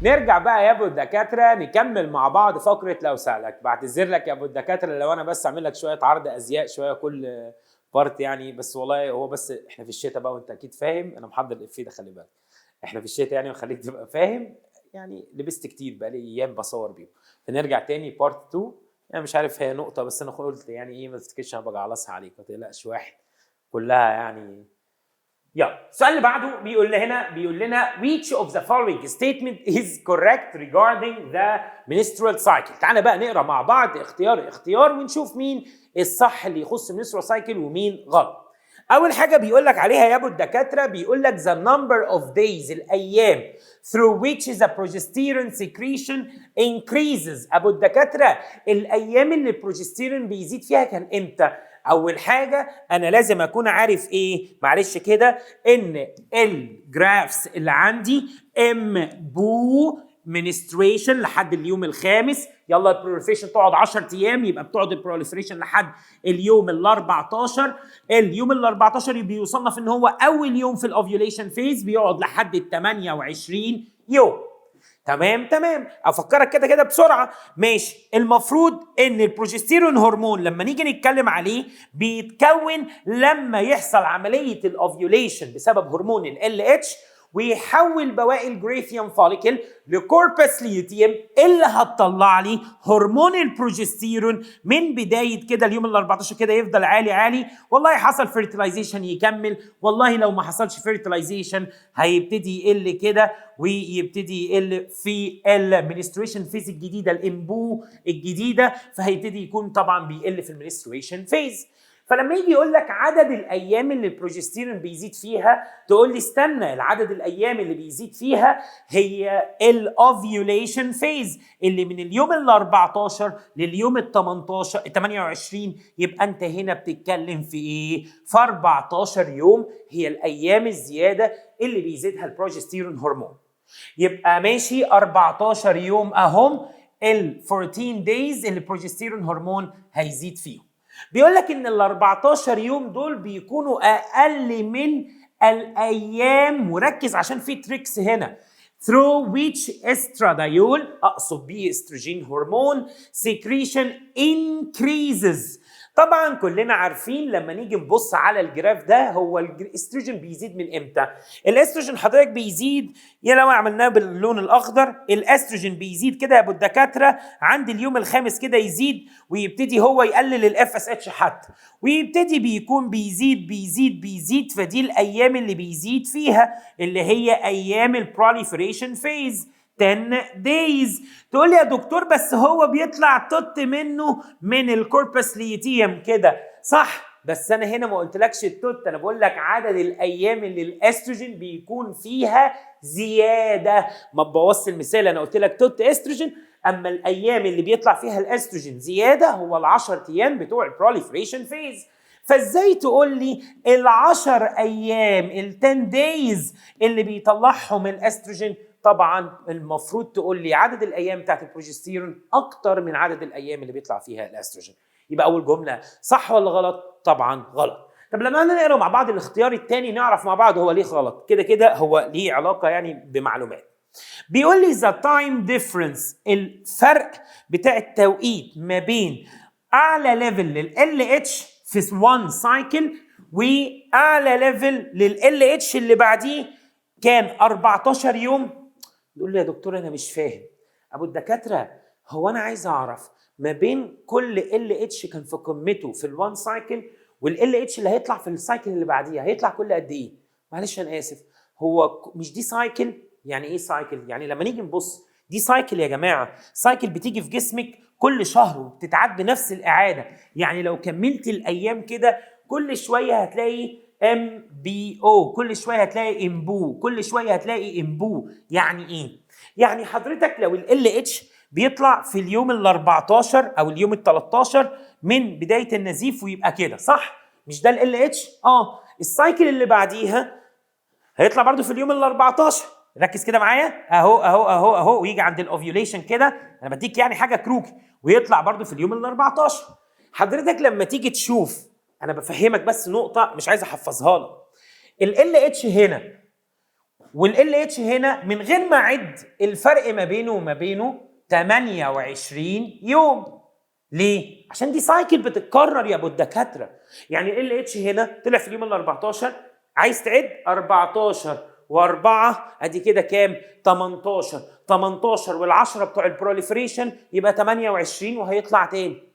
نرجع بقى يا ابو الدكاتره نكمل مع بعض فقره لو سالك. بعتذر لك يا ابو الدكاتره لو انا بس اعمل لك شويه عرض ازياء شويه كل بارت يعني، بس والله هو بس احنا في الشتاء بقى وانت اكيد فاهم، انا محضر الافيه ده خلي بالك. احنا في الشتاء يعني وخليك تبقى فاهم يعني، لبست كتير بقى لي ايام بصور بيهم. فنرجع تاني بارت 2. انا مش عارف هي نقطه بس انا قلت يعني ايه، ما تفتكرش انا بجعلصها عليك، ما تقلقش، واحد كلها يعني. يلا السؤال اللي بعده بيقول لنا which of the following statement is correct regarding the menstrual cycle. تعالى بقى نقرا مع بعض اختيار ونشوف مين الصح اللي يخص menstrual cycle ومين غلط. اول حاجه بيقول لك عليها يا ابو الدكاتره، بيقول لك the number of days الايام through which the progesterone secretion increases. ابو الدكاتره الايام اللي البروجستيرون بيزيد فيها كان امتى؟ اول حاجه انا لازم اكون عارف ايه، معلش كده، ان الجرافس اللي عندي ام بو منستريشن لحد اليوم الخامس. يلا البروليفريشن تقعد 10 ايام، يبقى بتقعد البروليفريشن لحد اليوم ال 14. اليوم ال 14 بيصنف ان هو اول يوم في الاوفيوليشن فيز، بيقعد لحد ال 28 يوم. تمام افكرك كده بسرعه. ماشي، المفروض ان البروجستيرون هرمون لما نيجي نتكلم عليه بيتكون لما يحصل عمليه الاوفيوليشن بسبب هرمون ال اتش، ويحول بواقي الجريثيوم فوليكل لكوربس ليوتيوم اللي هتطلع لي هرمون البروجستيرون. من بدايه كده اليوم ال 14 كده يفضل عالي، والله حصل فيرتلايزيشن يكمل، والله لو ما حصلش فيرتلايزيشن هيبتدي يقل كده، ويبتدي يقل في المنستريشن فيز الجديده الامبو الجديده، فهيبتدي يكون طبعا بيقل في المنستريشن فيز. فلما يجي يقول لك عدد الايام اللي البروجستيرون بيزيد فيها، تقول لي استنى، العدد الايام اللي بيزيد فيها هي الاوفيوليشن فيز اللي من اليوم ال 14 لليوم ال 28. يبقى انت هنا بتتكلم في ايه؟ في 14 يوم هي الايام الزياده اللي بيزيدها البروجستيرون هرمون. يبقى ماشي 14 يوم اهم ال 14 دايز اللي البروجستيرون هرمون هيزيد فيهم. بيقول لك ان ال 14 يوم دول بيكونوا اقل من الايام، وركز عشان في تريكس هنا، through which estradiol اقصد بيه استروجين هرمون secretion increases. طبعا كلنا عارفين لما نيجي نبص على الجراف ده، هو الاستروجين بيزيد من امتى؟ الاستروجين حضرتك بيزيد، يا لو عملناه باللون الاخضر، الاستروجين بيزيد كده يا ابو الدكاتره عند اليوم الخامس كده يزيد، ويبتدي هو يقلل الاف اس اتش حتى، ويبتدي بيكون بيزيد. فدي الايام اللي بيزيد فيها اللي هي ايام البروليفريشن فيز 10 days. تقول لي يا دكتور بس هو بيطلع توت منه من الكوربس ليتيوم كده، صح، بس انا هنا ما قلتلكش التوت، انا بقول لك عدد الايام اللي الاستروجين بيكون فيها زياده. ما تبوظش المثال، انا قلت لك توت استروجين، اما الايام اللي بيطلع فيها الاستروجين زياده هو ال10 ايام بتوع البروليفريشن فيز. فازاي تقول لي ال10 ايام ال10 days اللي بيطلعهم الاستروجين؟ طبعا المفروض تقول لي عدد الايام بتاعت البروجستيرون اكتر من عدد الايام اللي بيطلع فيها الاستروجين. يبقى اول جمله صح ولا غلط؟ طبعا غلط. طب لما نقرا مع بعض الاختيار الثاني نعرف مع بعض هو ليه غلط. كده هو ليه علاقه يعني بمعلومات. بيقول لي the time difference، الفرق بتاع التوقيت ما بين اعلى ليفل لل اتش في 1 سايكل واعلى ليفل لل اتش اللي بعديه كان 14 يوم. يقول لي يا دكتور انا مش فاهم. ابو الدكاتره هو انا عايز اعرف ما بين كل ال اتش كان في قمته في ال1 سايكل والال اتش اللي هيطلع في السايكل اللي بعديها هيطلع كل قد ايه؟ معلش انا اسف، هو مش دي سايكل؟ يعني ايه سايكل؟ يعني لما نيجي نبص دي سايكل يا جماعه، سايكل بتيجي في جسمك كل شهر وبتتعاد بنفس الاعاده. يعني لو كملت الايام كده كل شويه هتلاقي ام بي او، كل شويه هتلاقي امبو، كل شويه هتلاقي امبو. يعني ايه؟ يعني حضرتك لو ال اتش بيطلع في اليوم ال 14 او اليوم ال 13 من بدايه النزيف ويبقى كده، صح؟ مش ده ال اتش؟ السايكل اللي بعديها هيطلع برضو في اليوم ال 14. ركز كده معايا، اهو ويجي عند الاوفيوليشن كده، انا بديك يعني حاجه كروكي، ويطلع برضو في اليوم ال 14. حضرتك لما تيجي تشوف، انا بفهمك بس نقطه مش عايز احفظها لك، ال اتش هنا والال اتش هنا من غير ما اعد الفرق ما بينه وما بينه 28 يوم. ليه؟ عشان دي سايكل بتتكرر يا ابو الدكاتره. يعني ال اتش هنا طلع في اليوم ال 14، عايز تعد 14 و4 ادي كده كام؟ 18 وال10 بتوع البروليفريشن يبقى 28 وهيطلع تاني.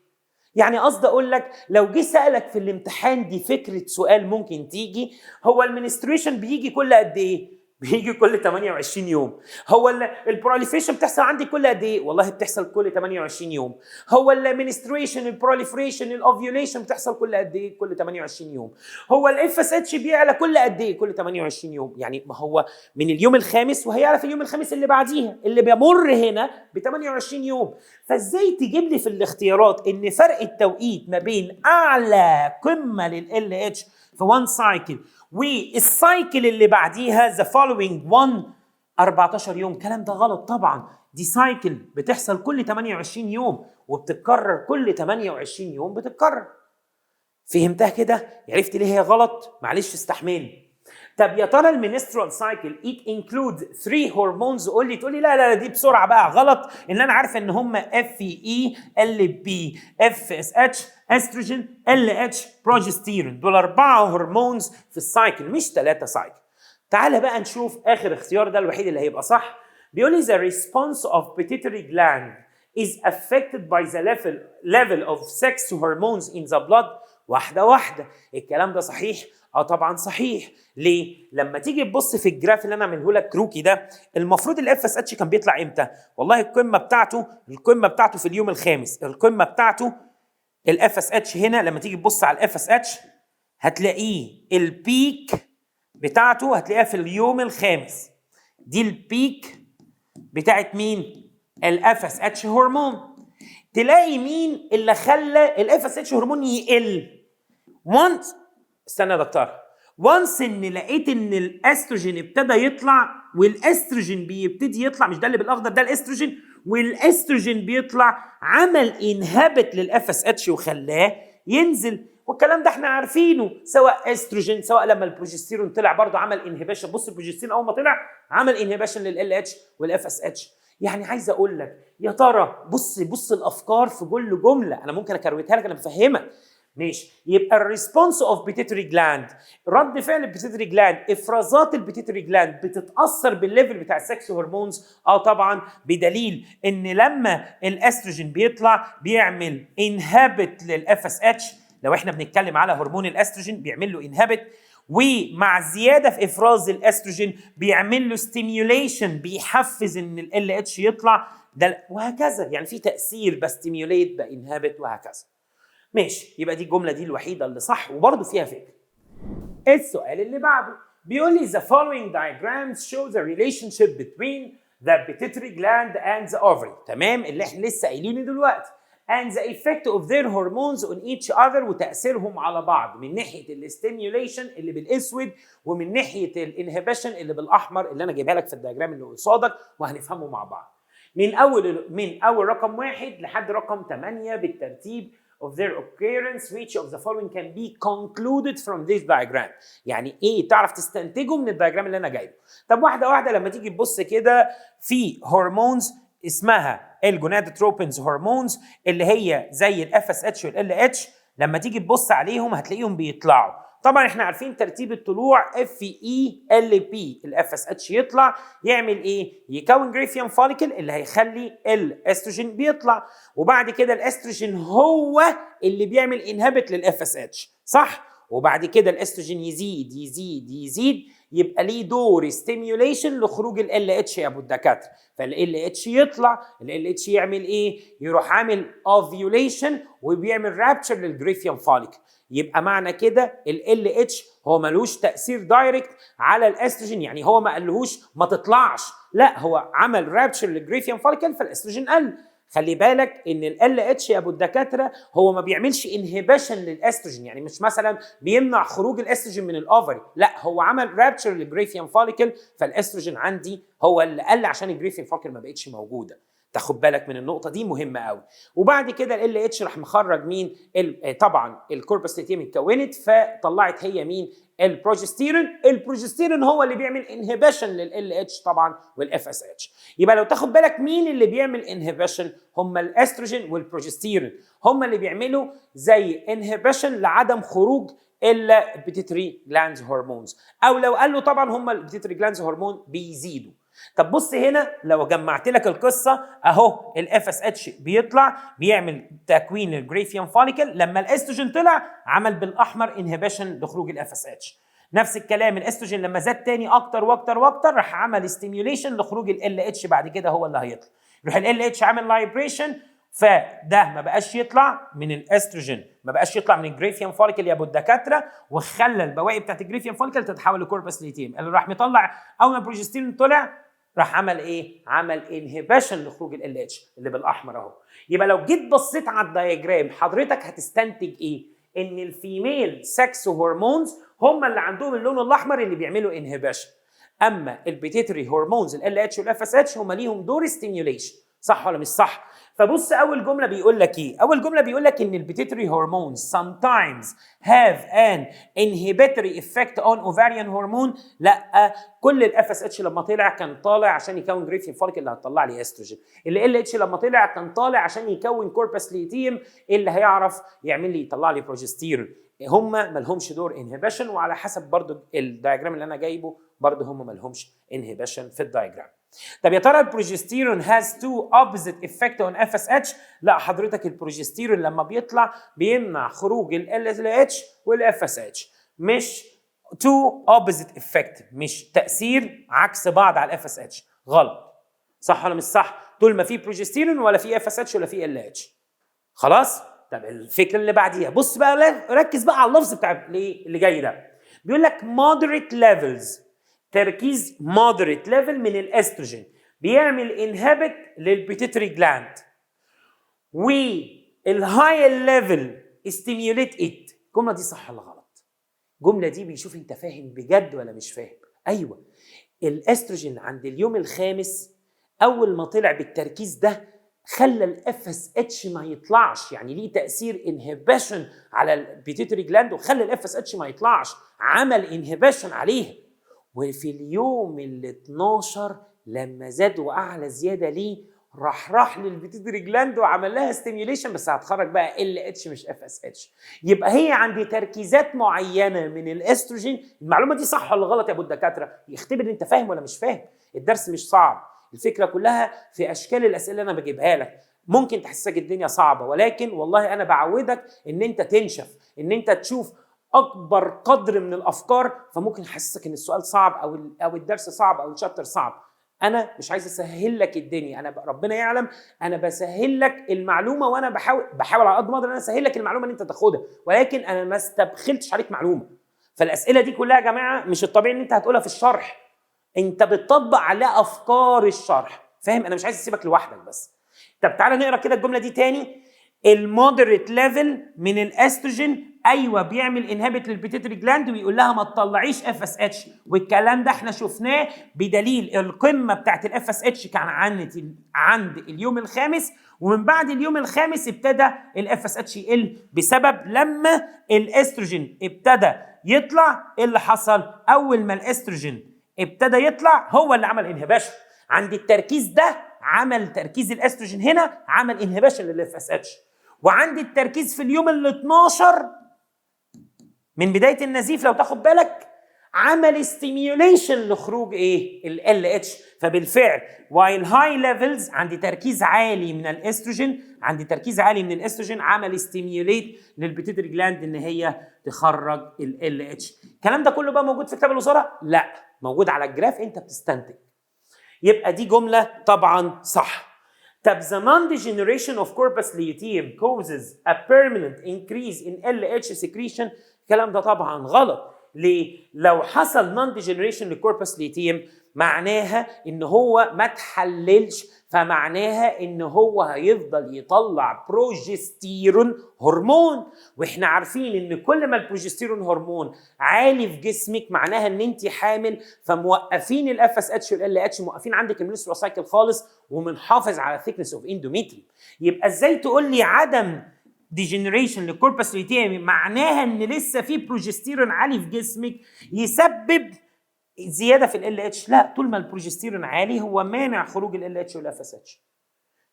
يعني قصدي اقول لك لو جه سالك في الامتحان، دي فكره سؤال ممكن تيجي، هو المنستريشن بيجي كل قد ايه؟ بيجي كل 28 يوم. هو البروليفريشن بتحصل عندي كل قد ايه؟ والله بتحصل كل 28 يوم. هو المنستريشن، البروليفريشن، الاوفيوليشن بتحصل كل قد ايه؟ كل 28 يوم. هو الاف اس اتش بيعلى كل قد ايه؟ كل 28 يوم. يعني ما هو من اليوم الخامس وهيعلى في اليوم الخامس اللي بعديها، اللي بيمر هنا ب 28 يوم. فازاي تجيب لي في الاختيارات ان فرق التوقيت ما بين اعلى قمه لل اتش في 1 سايكل والسايكل اللي بعديها the following 1 14 يوم؟ الكلام ده غلط طبعا. دي سايكل بتحصل كل 28 يوم وبتتكرر كل 28 يوم بتتكرر. فهمتها كده؟ عرفت ليه هي غلط؟ معلش استحملني. طب يا ترى المينسترال سايكل it includes 3 هرمونز؟ تقول لي لا دي بسرعه بقى غلط، ان انا عارف ان هم اف اي ال بي اف اس اتش استروجين ال اتش بروجستيرون، دول 4 هرمونز في السايكل مش 3 سايكل. تعال بقى نشوف اخر اختيار، ده الوحيد اللي هيبقى صح. بيقول لي the response of pituitary gland is affected by the level of sex hormones in the blood. واحده الكلام ده صحيح؟ طبعا صحيح. ليه؟ لما تيجي تبص في الجراف اللي انا عامله لك كروكي ده، المفروض الاف اس اتش كان بيطلع امتى؟ والله القمه بتاعته في اليوم الخامس. القمه بتاعته الاف اس اتش هنا لما تيجي تبص على الاف اس اتش هتلاقيه البيك بتاعته هتلاقيها في اليوم الخامس. دي البيك بتاعت مين؟ الاف اس اتش هرمون. تلاقي مين اللي خلى الاف اس اتش هرمون يقل؟ استنى يا دكتور. وانس ان لقيت ان الاستروجين ابتدى يطلع، والاستروجين بيبتدي يطلع، مش ده اللي بالاخضر ده الاستروجين، والاستروجين بيطلع عمل انهبت للاف اس اتش وخلاه ينزل. والكلام ده احنا عارفينه، سواء استروجين سواء لما البروجستيرون طلع برضه عمل انهبيشن. بص البروجستيرون اول ما طلع عمل انهبيشن لل اتش والاف اس اتش. يعني عايز اقول لك يا ترى بص الافكار في كل جمله، انا ممكن اكروتها لك، انا بفهمك. ماشي، يبقى الريسبونس اوف بيتيتري جلاند، رد فعل البيتيتري جلاند، افرازات البيتيتري جلاند بتتاثر بالليفل بتاع السكس هرمونز. طبعا، بدليل ان لما الاستروجين بيطلع بيعمل انهبت للاف اس اتش. لو احنا بنتكلم على هرمون الاستروجين بيعمل له انهبت، ومع الزياده في افراز الاستروجين بيعمل له ستيميوليشن، بيحفز ان ال اتش يطلع ده، وهكذا. يعني في تاثير بستيميوليت بانهبت وهكذا. ماشي، يبقى دي الجمله دي الوحيده اللي صح وبرضه فيها فكره. السؤال اللي بعده بيقول لي the following diagrams show the relationship between the pituitary gland and the ovary. تمام، اللي احنا لسه قايلينه دلوقتي. and the effect of their hormones on each other، وتأثيرهم على بعض من ناحية الاستيميوليشن اللي بالاسود ومن ناحية الانهبيشن اللي بالاحمر، اللي انا جايبها لك في الدياجرام اللي قصادك وهنفهمه مع بعض. من اول رقم 1 لحد رقم 8 بالترتيب of their occurrence. which of the following can be concluded from this diagram. يعني ايه تعرف تستنتجه من الدياجرام اللي انا جايبه. طب واحده لما تيجي تبص كده في هرمونز اسمها الجونادوتروبينز هرمونز، اللي هي زي الاف اس اتش والال اتش، لما تيجي تبص عليهم هتلاقيهم بيطلعوا. طبعا احنا عارفين ترتيب الطلوع اف اي ال بي، الاف اس اتش يطلع يعمل ايه؟ يكون جريفيان فوليكل اللي هيخلي الاستروجين بيطلع، وبعد كده الاستروجين هو اللي بيعمل انهبت للاف اس اتش، صح؟ وبعد كده الاستروجين يزيد يبقى ليه دور ستيميوليشن لخروج ال اتش يا ابو الدكاتره. فال اتش يطلع، ال اتش يعمل ايه؟ يروح عامل اوفيوليشن وبيعمل رابتشر للجريفيان فوليكل. يبقى معنى كده ال اتش هو ملوش تاثير دايركت على الاستروجين، يعني هو ما قالهوش ما تطلعش، لا هو عمل رابتشر للجريفيان فوليكل فالاستروجين قل. خلي بالك ان ال اتش يا ابو الدكاتره هو ما بيعملش انهبيشن للاستروجين، يعني مش مثلا بيمنع خروج الاستروجين من الاوفري، لا هو عمل رابتشر للجريفيان فوليكل فالاستروجين عندي هو اللي قل عشان الجريفيان فوليكل ما بقتش موجوده. تاخد بالك من النقطه دي مهمه قوي. وبعد كده ال اتش راح مخرج مين؟ طبعا الكوربس ليتيم اتكونت فطلعت هي مين؟ البروجستيرون. البروجستيرون هو اللي بيعمل انهبيشن لل اتش طبعا والاف اس اتش. يبقى لو تاخد بالك مين اللي بيعمل انهبيشن؟ هم الاستروجين والبروجستيرون، هم اللي بيعملوا زي انهبيشن لعدم خروج البيتيتري جلاندز هرمونز، او لو قال له طبعا هم البيتيتري جلاندز هرمون بيزيدوا. طب بص هنا لو جمعت لك القصه اهو، الاف اس اتش بيطلع بيعمل تكوين الجريفيان فوليكل، لما الاستروجين طلع عمل بالاحمر انهبيشن لخروج الاف اس اتش. نفس الكلام الاستروجين لما زاد تاني اكتر واكتر واكتر راح عمل ستيميوليشن لخروج ال اتش، بعد كده هو اللي هيطلع. يروح ال اتش عامل لايبريشن، فده ما بقاش يطلع من الاستروجين، ما بقاش يطلع من الجريفيان فوليكل يا ابو الدكاتره، وخلى البواقي بتاعت الجريفيان فوليكل تتحول لكوربس ليتيم اللي راح مطلع. اول ما البروجستيرون طلع راح عمل ايه؟ عمل انهبيشن لخروج ال اتش اللي بالاحمر اهو. يبقى لو جيت بصيت على الدايجرام حضرتك هتستنتج ايه؟ ان الفيميل سكس هرمونز هم اللي عندهم اللون الاحمر اللي بيعملوا انهبيشن، اما البيتيتري هرمونز ال اتش والاف اس اتش هم ليهم دور ستيميوليشن. صح ولا مش صح؟ فبص اول جمله بيقول لك ايه؟ اول جمله بيقول لك ان البيتيتري هرمونز sometimes have an inhibitory effect on ovarian hormone. لا، كل الاف اس اتش لما طلع كان طالع عشان يكون جريفين فوليكل اللي هتطلع لي استروجين، ال اتش لما طلع كان طالع عشان يكون كوربس ليتيم اللي هيعرف يعمل لي يطلع لي بروجستيرون. هم ما لهمش دور انهبيشن، وعلى حسب برضو الدايجرام اللي انا جايبه برضو هم ما لهمش انهبيشن في الدايجرام. طب يا ترى البروجستيرون has two opposite effect on FSH؟ لا حضرتك، البروجستيرون لما بيطلع بيمنع خروج ال LH وال FSH، مش two opposite effect، مش تأثير عكس بعض على ال FSH. غلط. صح ولا مش صح؟ طول ما في بروجستيرون ولا في FSH ولا في LH. خلاص؟ طب الفكرة اللي بعديها بص بقى، ركز بقى على اللفظ بتاع اللي جاي ده. بيقول لك moderate levels، تركيز moderate level من الاستروجين بيعمل انهبت للبيتيتري جلاند، والهاي ليفل ستيميوليت ات. الجمله دي صح ولا غلط؟ الجمله دي بيشوف انت فاهم بجد ولا مش فاهم. ايوه، الاستروجين عند اليوم الخامس اول ما طلع بالتركيز ده خلى الاف اس اتش ما يطلعش، يعني ليه تاثير انهبيشن على البيتيتري جلاند وخلى الاف اس اتش ما يطلعش، عمل انهبيشن عليها. وفي اليوم ال 12 لما زاد واعلى زياده ليه راح للبيتيتري جلاند وعمل لها ستيميوليشن، بس هتخرج بقى ال اتش مش اف اس اتش. يبقى هي عندي تركيزات معينه من الاستروجين. المعلومه دي صح ولا غلط يا ابو الدكاتره؟ يختبر انت فاهم ولا مش فاهم. الدرس مش صعب، الفكره كلها في اشكال الاسئله اللي انا بجيبها لك. ممكن تحسسك الدنيا صعبه، ولكن والله انا بعودك ان انت تنشف، ان انت تشوف اكبر قدر من الافكار، فممكن يحسسك ان السؤال صعب او الدرس صعب او الشابتر صعب. انا مش عايز اسهل لك الدنيا، انا ربنا يعلم انا بسهل لك المعلومه، وانا بحاول على قد ما اقدر ان انا اسهل لك المعلومه اللي انت تاخدها، ولكن انا ما استبخلتش عليك معلومه. فالاسئله دي كلها يا جماعه مش الطبيعي ان انت هتقولها في الشرح، انت بتطبق عليها افكار الشرح. فاهم؟ انا مش عايز اسيبك لوحدك بس. طب تعالى نقرا كده الجمله دي تاني. المودريت ليفل من الاستروجين ايوه بيعمل انهبت للبيتيتري جلاند ويقول لها ما تطلعيش اف اس اتش، والكلام ده احنا شفناه بدليل القمه بتاعت الاف اس اتش كان عند اليوم الخامس، ومن بعد اليوم الخامس ابتدى الاف اس اتش يقل بسبب لما الاستروجين ابتدى يطلع. ايه اللي حصل؟ اول ما الاستروجين ابتدى يطلع هو اللي عمل انهبيشن عند التركيز ده، عمل تركيز الاستروجين هنا عمل انهبيشن للاف اس اتش، وعند التركيز في اليوم ال 12 من بدايه النزيف لو تاخد بالك عمل ستيميوليشن لخروج ايه؟ ال اتش. فبالفعل وايل هاي ليفلز عندي تركيز عالي من الاستروجين، عمل ستيميوليت للبيتيتري جلاند ان هي تخرج ال اتش. الكلام ده كله بقى موجود في كتاب الوزاره؟ لا، موجود على الجراف، انت بتستنتج. يبقى دي جمله طبعا صح. طب the non-degeneration of corpus luteum causes a permanent increase in LH secretion. الكلام ده طبعا غلط. ليه؟ لو حصل non-degeneration للcorpus luteum معناها ان هو ما تحللش فمعناها ان هو هيفضل يطلع بروجستيرون هرمون، واحنا عارفين ان كل ما البروجستيرون هرمون عالي في جسمك معناها ان انت حامل، فموقفين الاف اس اتش والال اتش، موقفين عندك المنسترال سايكل خالص، ومنحافظ على ثيكنس اوف اندوميتريوم. يبقى ازاي تقول لي عدم ديجنريشن للكوربس لوتيم معناها ان لسه في بروجستيرون عالي في جسمك يسبب زياده في ال اتش؟ لا، طول ما البروجستيرون عالي هو مانع خروج ال اتش والاف اس اتش.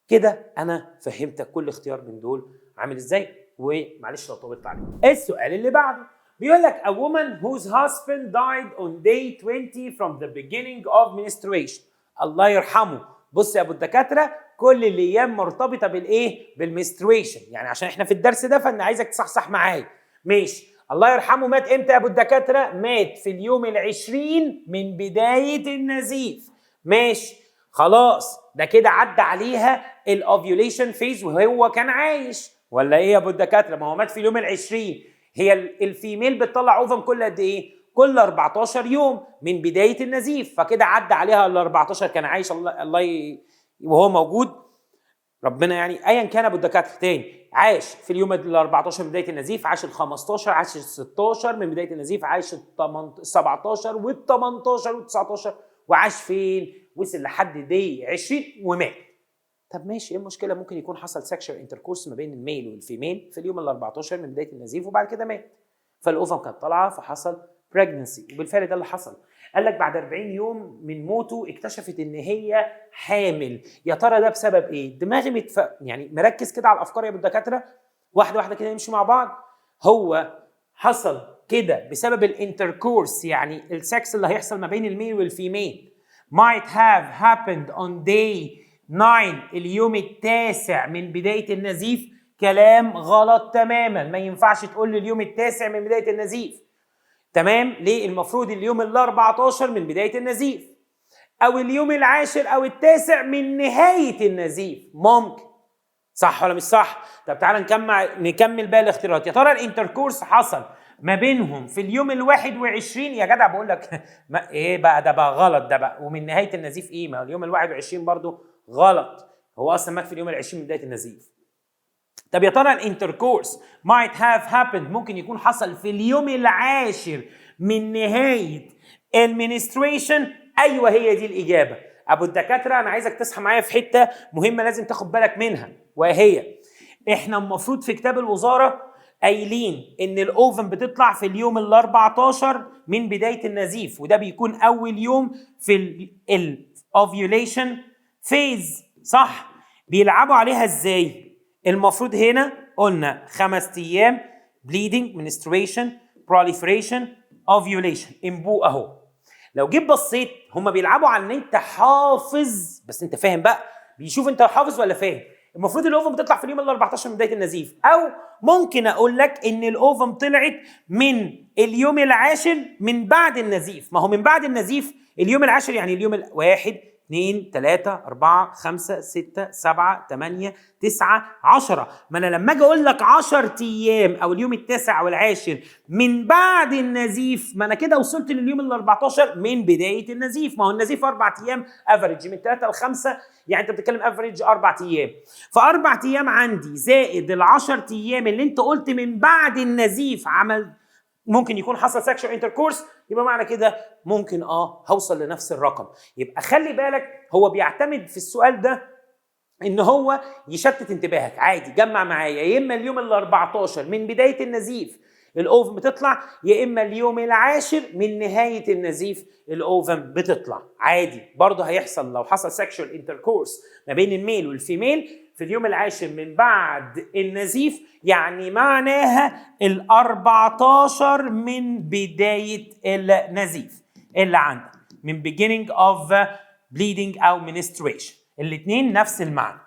كده انا فهمتك كل اختيار من دول عامل ازاي، ومعلش لو طولت عليك. السؤال اللي بعده بيقول لك a woman whose husband died on day 20 from the beginning of menstruation. الله يرحمه. بص يا ابو الدكاتره، كل الايام مرتبطه بالايه؟ بالمنسترويشن، يعني عشان احنا في الدرس ده فانا عايزك تصحصح معايا. ماشي. الله يرحمه مات امتى يا ابو الدكاتره؟ مات في اليوم ال20 من بدايه النزيف. ماشي خلاص، ده كده عدى عليها الاوفيوليشن فيز وهو كان عايش، ولا ايه يا ابو الدكاتره؟ ما هو مات في اليوم ال20. هي الفيميل بتطلع اوفم كل قد ايه؟ كل 14 يوم من بدايه النزيف، فكده عدى عليها ال 14 كان عايش وهو موجود. ربنا يعني ايا كان ابو الدكاتره تاني عاش في اليوم ال 14 من بدايه النزيف، عاش ال 15، عاش ال 16 من بدايه النزيف، عاش ال 17 وال 18 وال 19، وعاش فين؟ وصل لحد دي 20 ومات. طب ماشي، ايه المشكله؟ ممكن يكون حصل سكشوال انتركورس ما بين الميل والفيميل في اليوم ال 14 من بدايه النزيف وبعد كده مات، فالاوفم كانت طالعه فحصل بريجنسي، وبالفعل ده اللي حصل. قال لك بعد 40 يوم من موته اكتشفت ان هي حامل. يا ترى ده بسبب ايه؟ دماغي يعني مركز كده على الافكار يا ابو الدكاتره، واحده واحده كده نمشي مع بعض. هو حصل كده بسبب الانتركورس، يعني السكس اللي هيحصل ما بين الميل والفيميل might have happened on day 9 اليوم التاسع من بدايه النزيف. كلام غلط تماما، ما ينفعش تقول لي اليوم التاسع من بدايه النزيف. تمام؟ ليه؟ المفروض اليوم ال 14 من بدايه النزيف، او اليوم العاشر او التاسع من نهايه النزيف. ممكن. صح ولا مش صح؟ طب تعالى نكمل باقي الاختيارات. يا ترى الانتركورس حصل ما بينهم في اليوم ال21؟ يا جدع بقول لك ايه بقى ده بقى غلط ده بقى. ومن نهايه النزيف ايه؟ ما اليوم ال21 برضو غلط، هو اصلا مات في اليوم ال20 من بدايه النزيف. طب يا ترى الانتركورس might have happened ممكن يكون حصل في اليوم العاشر من نهايه المنستريشن؟ ايوه هي دي الاجابه. ابو الدكاتره انا عايزك تصحى معايا في حته مهمه لازم تاخد بالك منها، وهي احنا المفروض في كتاب الوزاره قايلين ان الاوفن بتطلع في اليوم ال 14 من بدايه النزيف، وده بيكون اول يوم في الاوفيوليشن فيز. صح؟ بيلعبوا عليها ازاي؟ المفروض هنا قلنا 5 ايام bleeding menstruation proliferation ovulation انبوء اهو. لو جيت بصيت هم بيلعبوا على ان انت حافظ، بس انت فاهم بقى، بيشوف انت حافظ ولا فاهم. المفروض الاوفم بتطلع في اليوم ال 14 من بدايه النزيف، او ممكن اقول لك ان الاوفم طلعت من اليوم العاشر من بعد النزيف. ما هو من بعد النزيف اليوم العاشر يعني اليوم الواحد 2 3 4 5 6 7 8 9 10. ما انا لما اجي اقول لك 10 ايام او اليوم التاسع او العاشر من بعد النزيف، ما انا كده وصلت لليوم ال 14 من بدايه النزيف. ما هو النزيف 4 ايام افريج من 3 ل 5، يعني انت بتتكلم افريج 4 ايام. فاربع ايام عندي زائد ال10 ايام اللي انت قلت من بعد النزيف عمل ممكن يكون حصل سكشوال انتركورس، يبقى معنى كده ممكن هوصل لنفس الرقم. يبقى خلي بالك هو بيعتمد في السؤال ده ان هو يشتت انتباهك. عادي جمع معايا، يا اما اليوم ال 14 من بدايه النزيف الاوفم بتطلع، يا اما اليوم العاشر من نهايه النزيف الاوفم بتطلع. عادي برضه هيحصل لو حصل سكشوال انتركورس ما بين الميل والفيميل في اليوم العاشر من بعد النزيف، يعني معناها ال 14 من بدايه النزيف اللي عندك من beginning of bleeding او menstruation. الاثنين نفس المعنى.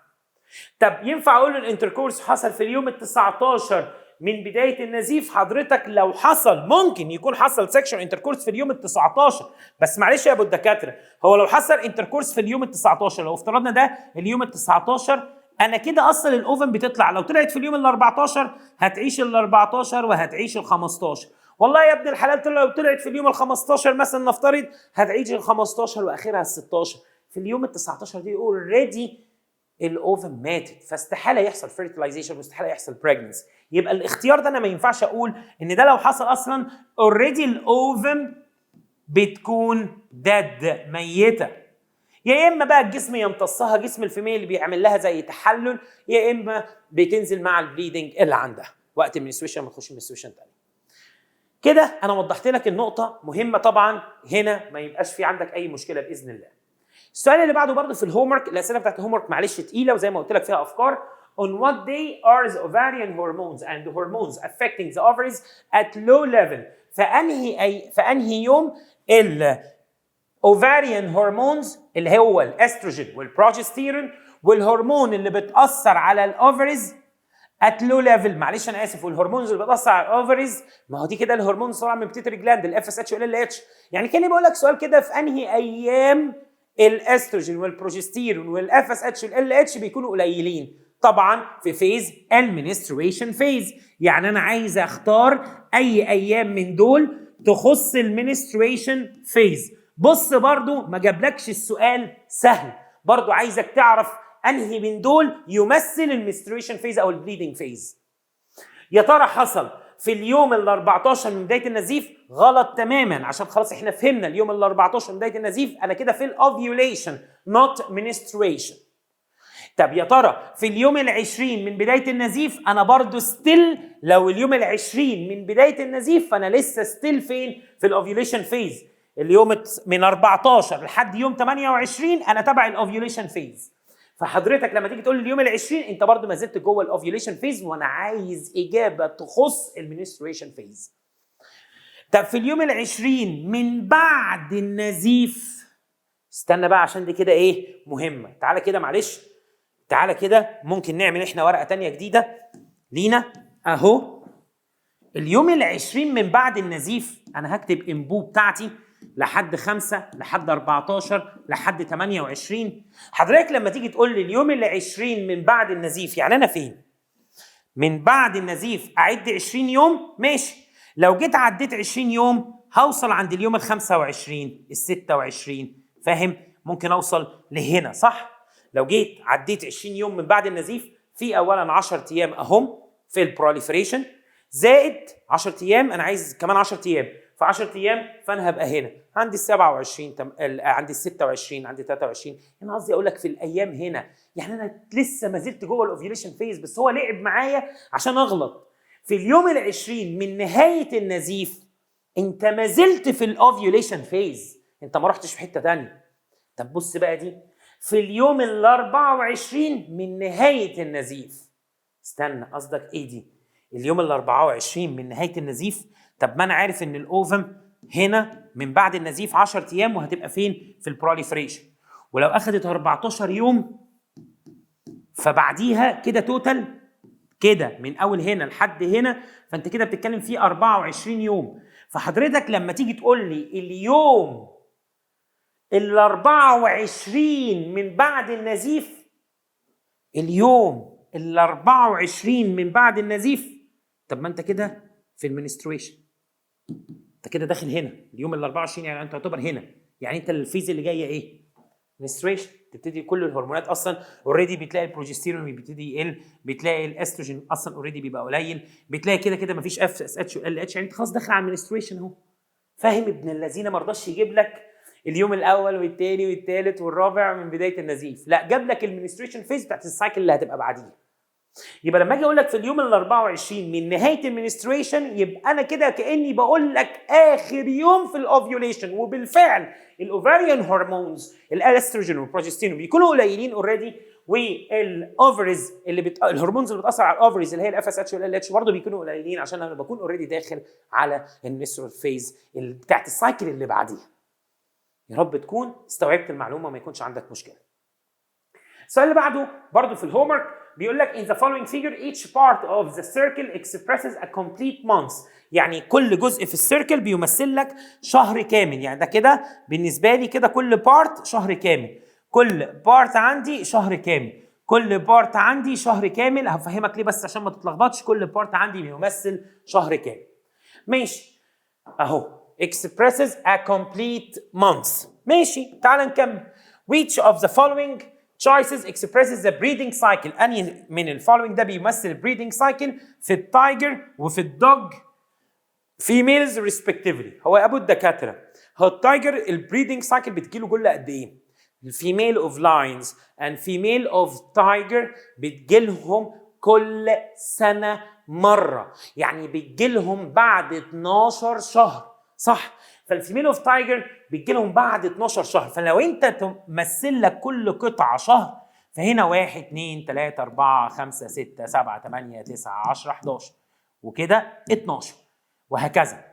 طب ينفع اقول الانتركورس حصل في اليوم ال 19 من بدايه النزيف؟ حضرتك لو حصل ممكن يكون حصل سكشوال انتركورس في اليوم ال 19، بس معلش يا ابو الدكاتره، هو لو حصل انتركورس في اليوم ال 19 لو افترضنا ده اليوم ال 19، انا كده اصلا الاوفن بتطلع لو طلعت في اليوم ال 14 هتعيش ال 14 وهتعيش ال 15. والله يا ابن الحلال لو طلعت في اليوم ال 15 مثلا نفترض هتعيش ال 15 واخرها ال 16. في اليوم ال 19 دي اوريدي الاوفم ماتت، فاستحاله يحصل فيرتلايزيشن واستحاله يحصل بريجنسي. يبقى الاختيار ده انا ما ينفعش اقول ان ده لو حصل اصلا اوريدي الاوفم بتكون ديد ميته. يا اما بقى الجسم يمتصها جسم الفيميل اللي بيعمل لها زي تحلل، يا اما بتنزل مع البليدنج اللي عندها وقت المنستريشن ما تخش منستريشن تاني. كده انا وضحت لك النقطه مهمه طبعا، هنا ما يبقاش في عندك اي مشكله باذن الله. السؤال اللي بعده برضه في الهومورك، الاسئله بتاعت الهومورك معلش تقيله وزي ما قلت لك فيها افكار. On what day are the ovarian hormones and the hormones affecting the ovaries at low level؟ فانهي يوم ovarian hormones اللي هو الاستروجين والبروجستيرون والهرمون اللي بتاثر على الاوفريز at low level. معلش انا اسف، والهرمونز اللي بتاثر على الاوفريز ما هو دي كده الهرمون طالعه من بيتيتري جلاند الاف اس اتش وال اتش. يعني كاني بقول لك سؤال كده، في انهي ايام الاستروجين والبروجستيرون والاف اس اتش والال اتش بيكونوا قليلين؟ طبعا في فيز المنسترويشن فيز. يعني انا عايز اختار اي ايام من دول تخص المنسترويشن فيز. بص برضو ما جابلكش السؤال سهل، برضو عايزك تعرف انهي من دول يمثل المنسترويشن فيز او البليدنج فيز. يا ترى حصل في اليوم ال 14 من بدايه النزيف؟ غلط تماما، عشان خلاص احنا فهمنا اليوم ال 14 من بدايه النزيف انا كده في الاوفيوليشن not menstruation. طب يا ترى في اليوم ال 20 من بدايه النزيف؟ انا برضو ستيل لو اليوم ال 20 من بدايه النزيف فانا لسه ستيل فين؟ في الاوفيوليشن فيز. اليوم من 14 لحد يوم 28 انا تبع الاوفيوليشن فيز. فحضرتك لما تيجي تقول لي اليوم ال 20 انت برضو ما زلت جوه الاوفيوليشن فيز، وانا عايز اجابه تخص المنستريشن فيز. طب في اليوم ال 20 من بعد النزيف، استنى بقى عشان دي كده ايه مهمه. تعالى كده معلش، تعالى كده ممكن نعمل احنا ورقه تانية جديده لينا اهو. اليوم ال 20 من بعد النزيف انا هكتب انبو بتاعتي لحد 5 لحد 14 لحد 28. حضرتك لما تيجي تقول لي اليوم ال 20 من بعد النزيف يعني انا فين؟ من بعد النزيف اعد 20 يوم ماشي. لو جيت عديت 20 يوم هوصل عند اليوم ال 25 ال 26 فاهم؟ ممكن اوصل لهنا صح؟ لو جيت عديت 20 يوم من بعد النزيف في اولا 10 ايام اهم في البروليفريشن زائد 10 ايام انا عايز كمان 10 ايام، في 10 ايام فانا هبقى هنا عندي ال 27 عندي ال 26 عندي 23. انا قصدي اقول لك في الايام هنا يعني انا لسه ما زلت جوه الاوفيوليشن فيز، بس هو لعب معايا عشان اغلط. في اليوم ال 20 من نهايه النزيف انت ما زلت في الاوفيوليشن فيز، انت ما رحتش في حته ثانيه. طب بص بقى دي في اليوم ال 24 من نهايه النزيف. استنى قصدك ايه دي؟ اليوم ال 24 من نهايه النزيف؟ طب ما انا عارف ان الاوفم هنا من بعد النزيف 10 ايام وهتبقى فين؟ في البروليفريشن. ولو اخذت 14 يوم فبعديها كده توتال كده من اول هنا لحد هنا فانت كده بتتكلم فيه 24 يوم. فحضرتك لما تيجي تقول لي اليوم ال 24 من بعد النزيف، اليوم ال 24 من بعد النزيف، طب ما انت كده في المنسترويشن، انت كده داخل هنا اليوم ال 24 يعني انت تعتبر هنا، يعني انت الفيز اللي جايه ايه؟ منستريشن. تبتدي كل الهرمونات اصلا اوريدي بتلاقي البروجستيرون بيبتدي يقل، بتلاقي الاستروجين اصلا اوريدي بيبقى قليل، بتلاقي كده كده مفيش اف اس اتش وال اتش، يعني انت خلاص داخل على المنستريشن اهو. فاهم ابن الذين ما رضاش يجيب لك اليوم الاول والثاني والثالث والرابع من بدايه النزيف، لا جاب لك المنستريشن فيز بتاعت السايكل اللي هتبقى بعديها. يبقى لما اجي اقول لك في اليوم ال 24 من نهايه المنستريشن يبقى انا كده كاني بقول لك اخر يوم في الاوفيوليشن. وبالفعل الاوفاريان هرمونز الاستروجين والبروجستيرون بيكونوا قليلين اوريدي، والاوفريز الهرمونز اللي بتاثر على الاوفريز اللي هي الاف اس اتش والال اتش برضه بيكونوا قليلين، عشان انا بكون اوريدي داخل على المنسترال فيز بتاعت السايكل اللي بعديها. يا رب تكون استوعبت المعلومه وما يكونش عندك مشكله. السؤال اللي بعده برضه في الهومورك بيقول لك in the following figure each part of the circle expresses a complete month. يعني كل جزء في السيركل بيمثل لك شهر كامل، يعني ده كده بالنسبه لي كده كل بارت شهر كامل، كل بارت عندي شهر كامل، كل بارت عندي شهر كامل. هفهمك ليه بس عشان ما تتلخبطش، كل بارت عندي بيمثل شهر كامل. ماشي اهو expresses a complete month. ماشي تعال نكمل. which of the following choices expresses the breeding cycle؟ أنهي من ال following ده بيمثل ال breeding cycle في التايجر وفي الدوج females respectively؟ هو ابو الدكاتره، هو التايجر البريدنج سايكل بتجيله كل قد ايه؟ الفيميل اوف لاينز and female اوف تايجر بتجيلهم كل سنه مره، يعني بتجيلهم بعد 12 شهر، صح؟ فالفيميل اوف تايجر بتجيلهم بعد 12 شهر، فلو انت تمثل لك كل قطعه شهر فهنا 1 2 3 4 5 6 7 8 9 10 11 وكده 12 وهكذا.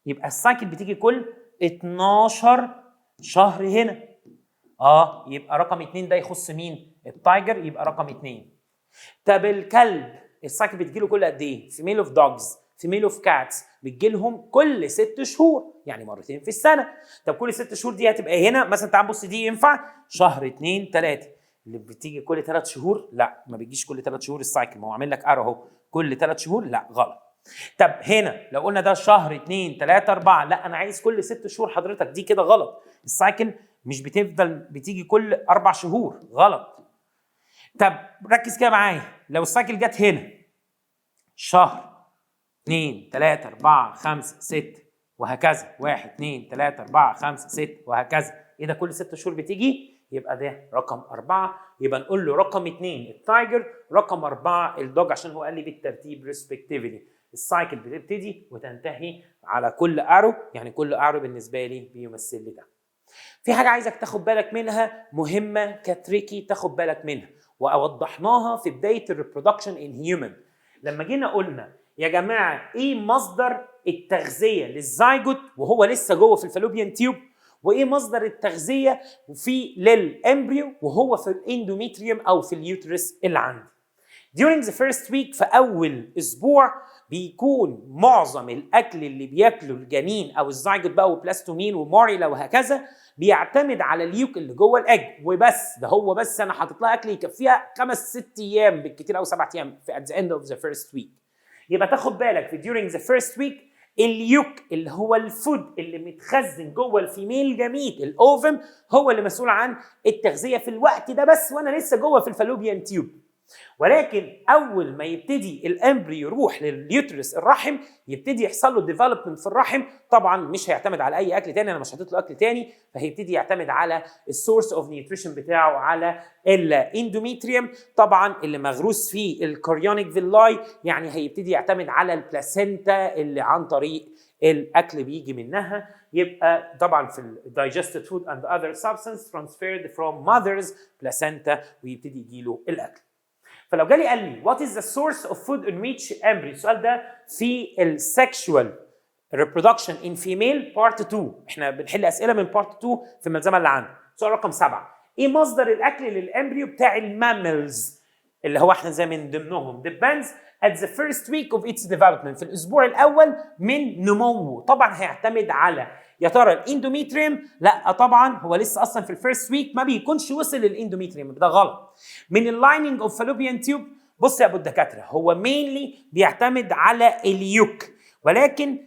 يبقى السايكل بتيجي كل 12 شهر هنا. يبقى رقم 2 ده يخص مين؟ التايجر، يبقى رقم 2. طب الكلب السايكل بتجيله كل قد ايه؟ فيميل اوف دوجز، فيميل اوف كاتس بتجيلهم كل 6 شهور، يعني مرتين في السنه. طب كل 6 شهور دي هتبقى هنا مثلا، تعال بص دي ينفع شهر 2 3. اللي بتيجي كل 3 شهور لا، ما بيجيش كل 3 شهور السايكل، ما هو عامل لك ارو اهو كل 3 شهور، لا غلط. طب هنا لو قلنا ده شهر 2 3 4، لا انا عايز كل 6 شهور حضرتك، دي كده غلط. السايكل مش بتفضل بتيجي كل 4 شهور، غلط. طب ركز كده معايا، لو السايكل جت هنا شهر 2 3 4 5 6 وهكذا، 1 2 3 4 5 6 وهكذا، ايه ده كل 6 شهور بتيجي؟ يبقى ده رقم 4، يبقى نقول له رقم 2 التايجر، رقم 4 الدوج، عشان هو قال لي بالترتيب ريسبكتيفلي. السايكل بتبتدي وتنتهي على كل ارو، يعني كل ارو بالنسبه لي بيمثل لي ده. في حاجه عايزك تاخد بالك منها مهمه كتريكي تاخد بالك منها، ووضحناها في بدايه الريبرودكشن ان هيومن. لما جينا قلنا يا جماعه ايه مصدر التغذيه للزايجوت وهو لسه جوه في الفالوبيان تيوب، وايه مصدر التغذيه للامبريو وهو في الاندوميتريوم او في اليوترس اللي عندي. During the first week في أول أسبوع بيكون معظم الأكل اللي بياكله الجنين أو الزايجوت بقى وبلاستومين وموريلا وهكذا بيعتمد على اليوك اللي جوه الأج وبس. ده هو بس أنا حاطط لها أكل يكفيها 5-6 أيام بالكتير أو 7 أيام في at the end of the first week. يبقى تاخد بالك في during the first week اليوك اللي هو الفود اللي متخزن جوه الفيميل جميت الاوفم هو اللي مسؤول عن التغذيه في الوقت ده بس، وانا لسه جوه في الفالوبيان تيوب. ولكن اول ما يبتدي الامبريو يروح لليوترس الرحم يبتدي يحصل له ديفلوبمنت في الرحم، طبعا مش هيعتمد على اي اكل تاني، انا مش حاطط له اكل تاني، فهيبتدي يعتمد على السورس اوف نيوتريشن بتاعه على الاندوميتريوم طبعا اللي مغروس فيه الكوريونيك فيلاي، يعني هيبتدي يعتمد على البلاسينتا اللي عن طريق الاكل بيجي منها. يبقى طبعا في digested food and other substance transferred from mother's placenta ويبتدي يجيله الاكل. فلو جالي قال لي what is the source of food in which embryo، السؤال ده في السكشوال reproduction in female part 2، احنا بنحل اسئله من part 2 في الملزمه اللي عندنا. سؤال رقم 7، ايه مصدر الاكل للامبريو بتاع الماملز اللي هو احنا زي من ضمنهم depends at the first week of its development، في الاسبوع الاول من نموه. طبعا هيعتمد على يا ترى الاندوميتريوم، لا طبعا هو لسه اصلا في الفيرست ويك ما بيكونش وصل للاندوميتريوم، ده غلط. من اللايننج اوف فالوبيان تيوب، بص يا ابو الدكاتره هو مينلي بيعتمد على اليوك، ولكن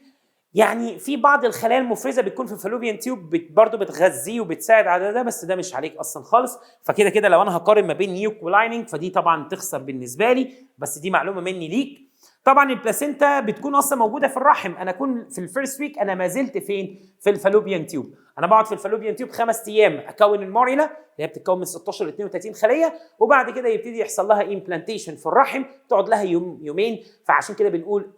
يعني في بعض الخلايا المفرزه بتكون في الفالوبيان تيوب برضه بتغذيه وبتساعد على ده، بس ده مش عليك اصلا خالص. فكده كده لو انا هقارن ما بين يوك ولايننج فدي طبعا تخسر بالنسبه لي، بس دي معلومه مني ليك. طبعا البلاسينتا بتكون اصلا موجوده في الرحم، انا اكون في الفيرست ويك انا ما زلت فين؟ في الفالوبيان تيوب. انا بقعد في الفالوبيان تيوب 5 ايام اكون الموريلا اللي هي بتتكون من 16 ل 32 خليه، وبعد كده يبتدي يحصل لها امبلانتيشن في الرحم تقعد لها يوم يومين. فعشان كده بنقول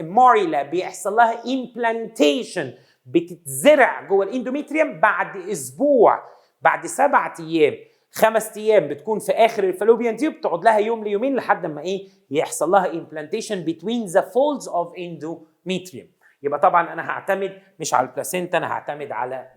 الموريلا بيحصل لها امبلانتيشن، بتتزرع جوه الاندوميتريوم بعد اسبوع، بعد 7 ايام. 5 ايام بتكون في اخر الفالوبيان تيوب تقعد لها يوم ليومين لحد ما ايه يحصل لها implantation between the folds of endometrium. يبقى طبعا انا هعتمد مش على البلاسينتا، انا هعتمد على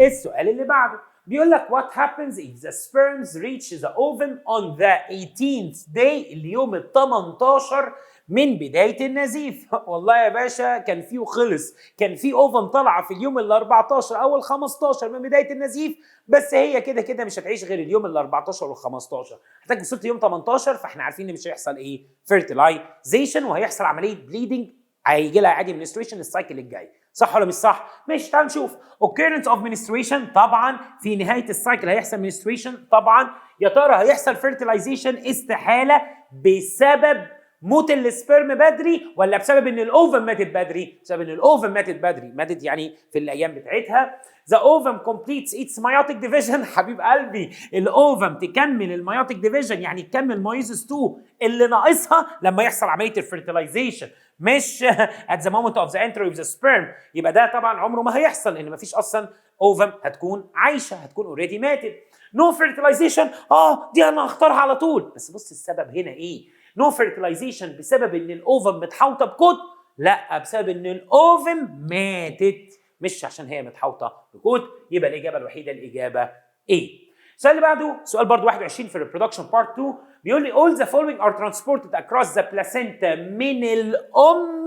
السؤال اللي بعده بيقول لك what happens if the sperms reach the ovum on the 18th day، اليوم ال 18 من بدايه النزيف. والله يا باشا كان فيه وخلص، كان في اوفم طالعه في اليوم ال 14 او ال 15 من بدايه النزيف، بس هي كده كده مش هتعيش غير اليوم ال 14 وال 15. حضرتك وصلت يوم 18 فاحنا عارفين ان مش هيحصل ايه فيرتلايزيشن، وهيحصل عمليه بليدنج، هيجي لها عادي منستريشن السايكل الجاي. صح ولا مش صح؟ ماشي، تعال نشوف. occurrence of menstruation طبعا في نهايه السايكل هيحصل menstruation طبعا. يا ترى هيحصل fertilization؟ استحاله. بسبب موت السبرم بدري ولا بسبب ان الاوفم ماتت بدري؟ بسبب ان الاوفم ماتت بدري، ماتت يعني في الايام بتاعتها. The ovum completes its meiotic division. حبيب قلبي، الاوفم تكمل الميوتيك ديفيجن، يعني تكمل مايوسيس 2 اللي ناقصها لما يحصل عمليه الفيرتلايزيشن، مش at the moment of the entry of the sperm. يبقى ده طبعا عمره ما هيحصل، لان ما فيش اصلا اوفم هتكون عايشه، هتكون اوريدي ماتت. نو فيرتلايزيشن، دي انا هختارها على طول. بس بص السبب هنا ايه؟ نو فيرتلايزيشن بسبب ان الاوفم متحوطه بكود؟ لا، بسبب ان الاوفم ماتت، مش عشان هي متحوطه بكود. يبقى الاجابه الوحيده الاجابه ايه. السؤال اللي بعده سؤال برضه 21 في الريبرودكشن بارت 2، بيقول لي all the following are transported across the placenta من الام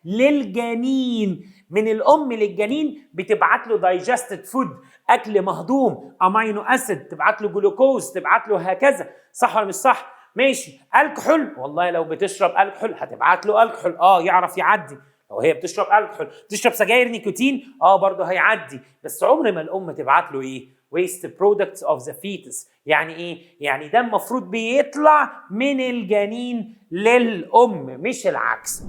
للجنين. من الام للجنين بتبعت له digested food، اكل مهضوم، امينو اسيد، تبعت له جلوكوز، تبعت له هكذا. صح ولا مش صح؟ ماشي. الكحول، والله لو بتشرب الكحول هتبعت له الكحول، يعرف يعدي. لو هي بتشرب الكحول، بتشرب سجاير نيكوتين، برضه هيعدي. بس عمر ما الام تبعت له ايه؟ waste products of the fetus. يعني ايه؟ يعني ده المفروض بيطلع من الجنين للام مش العكس.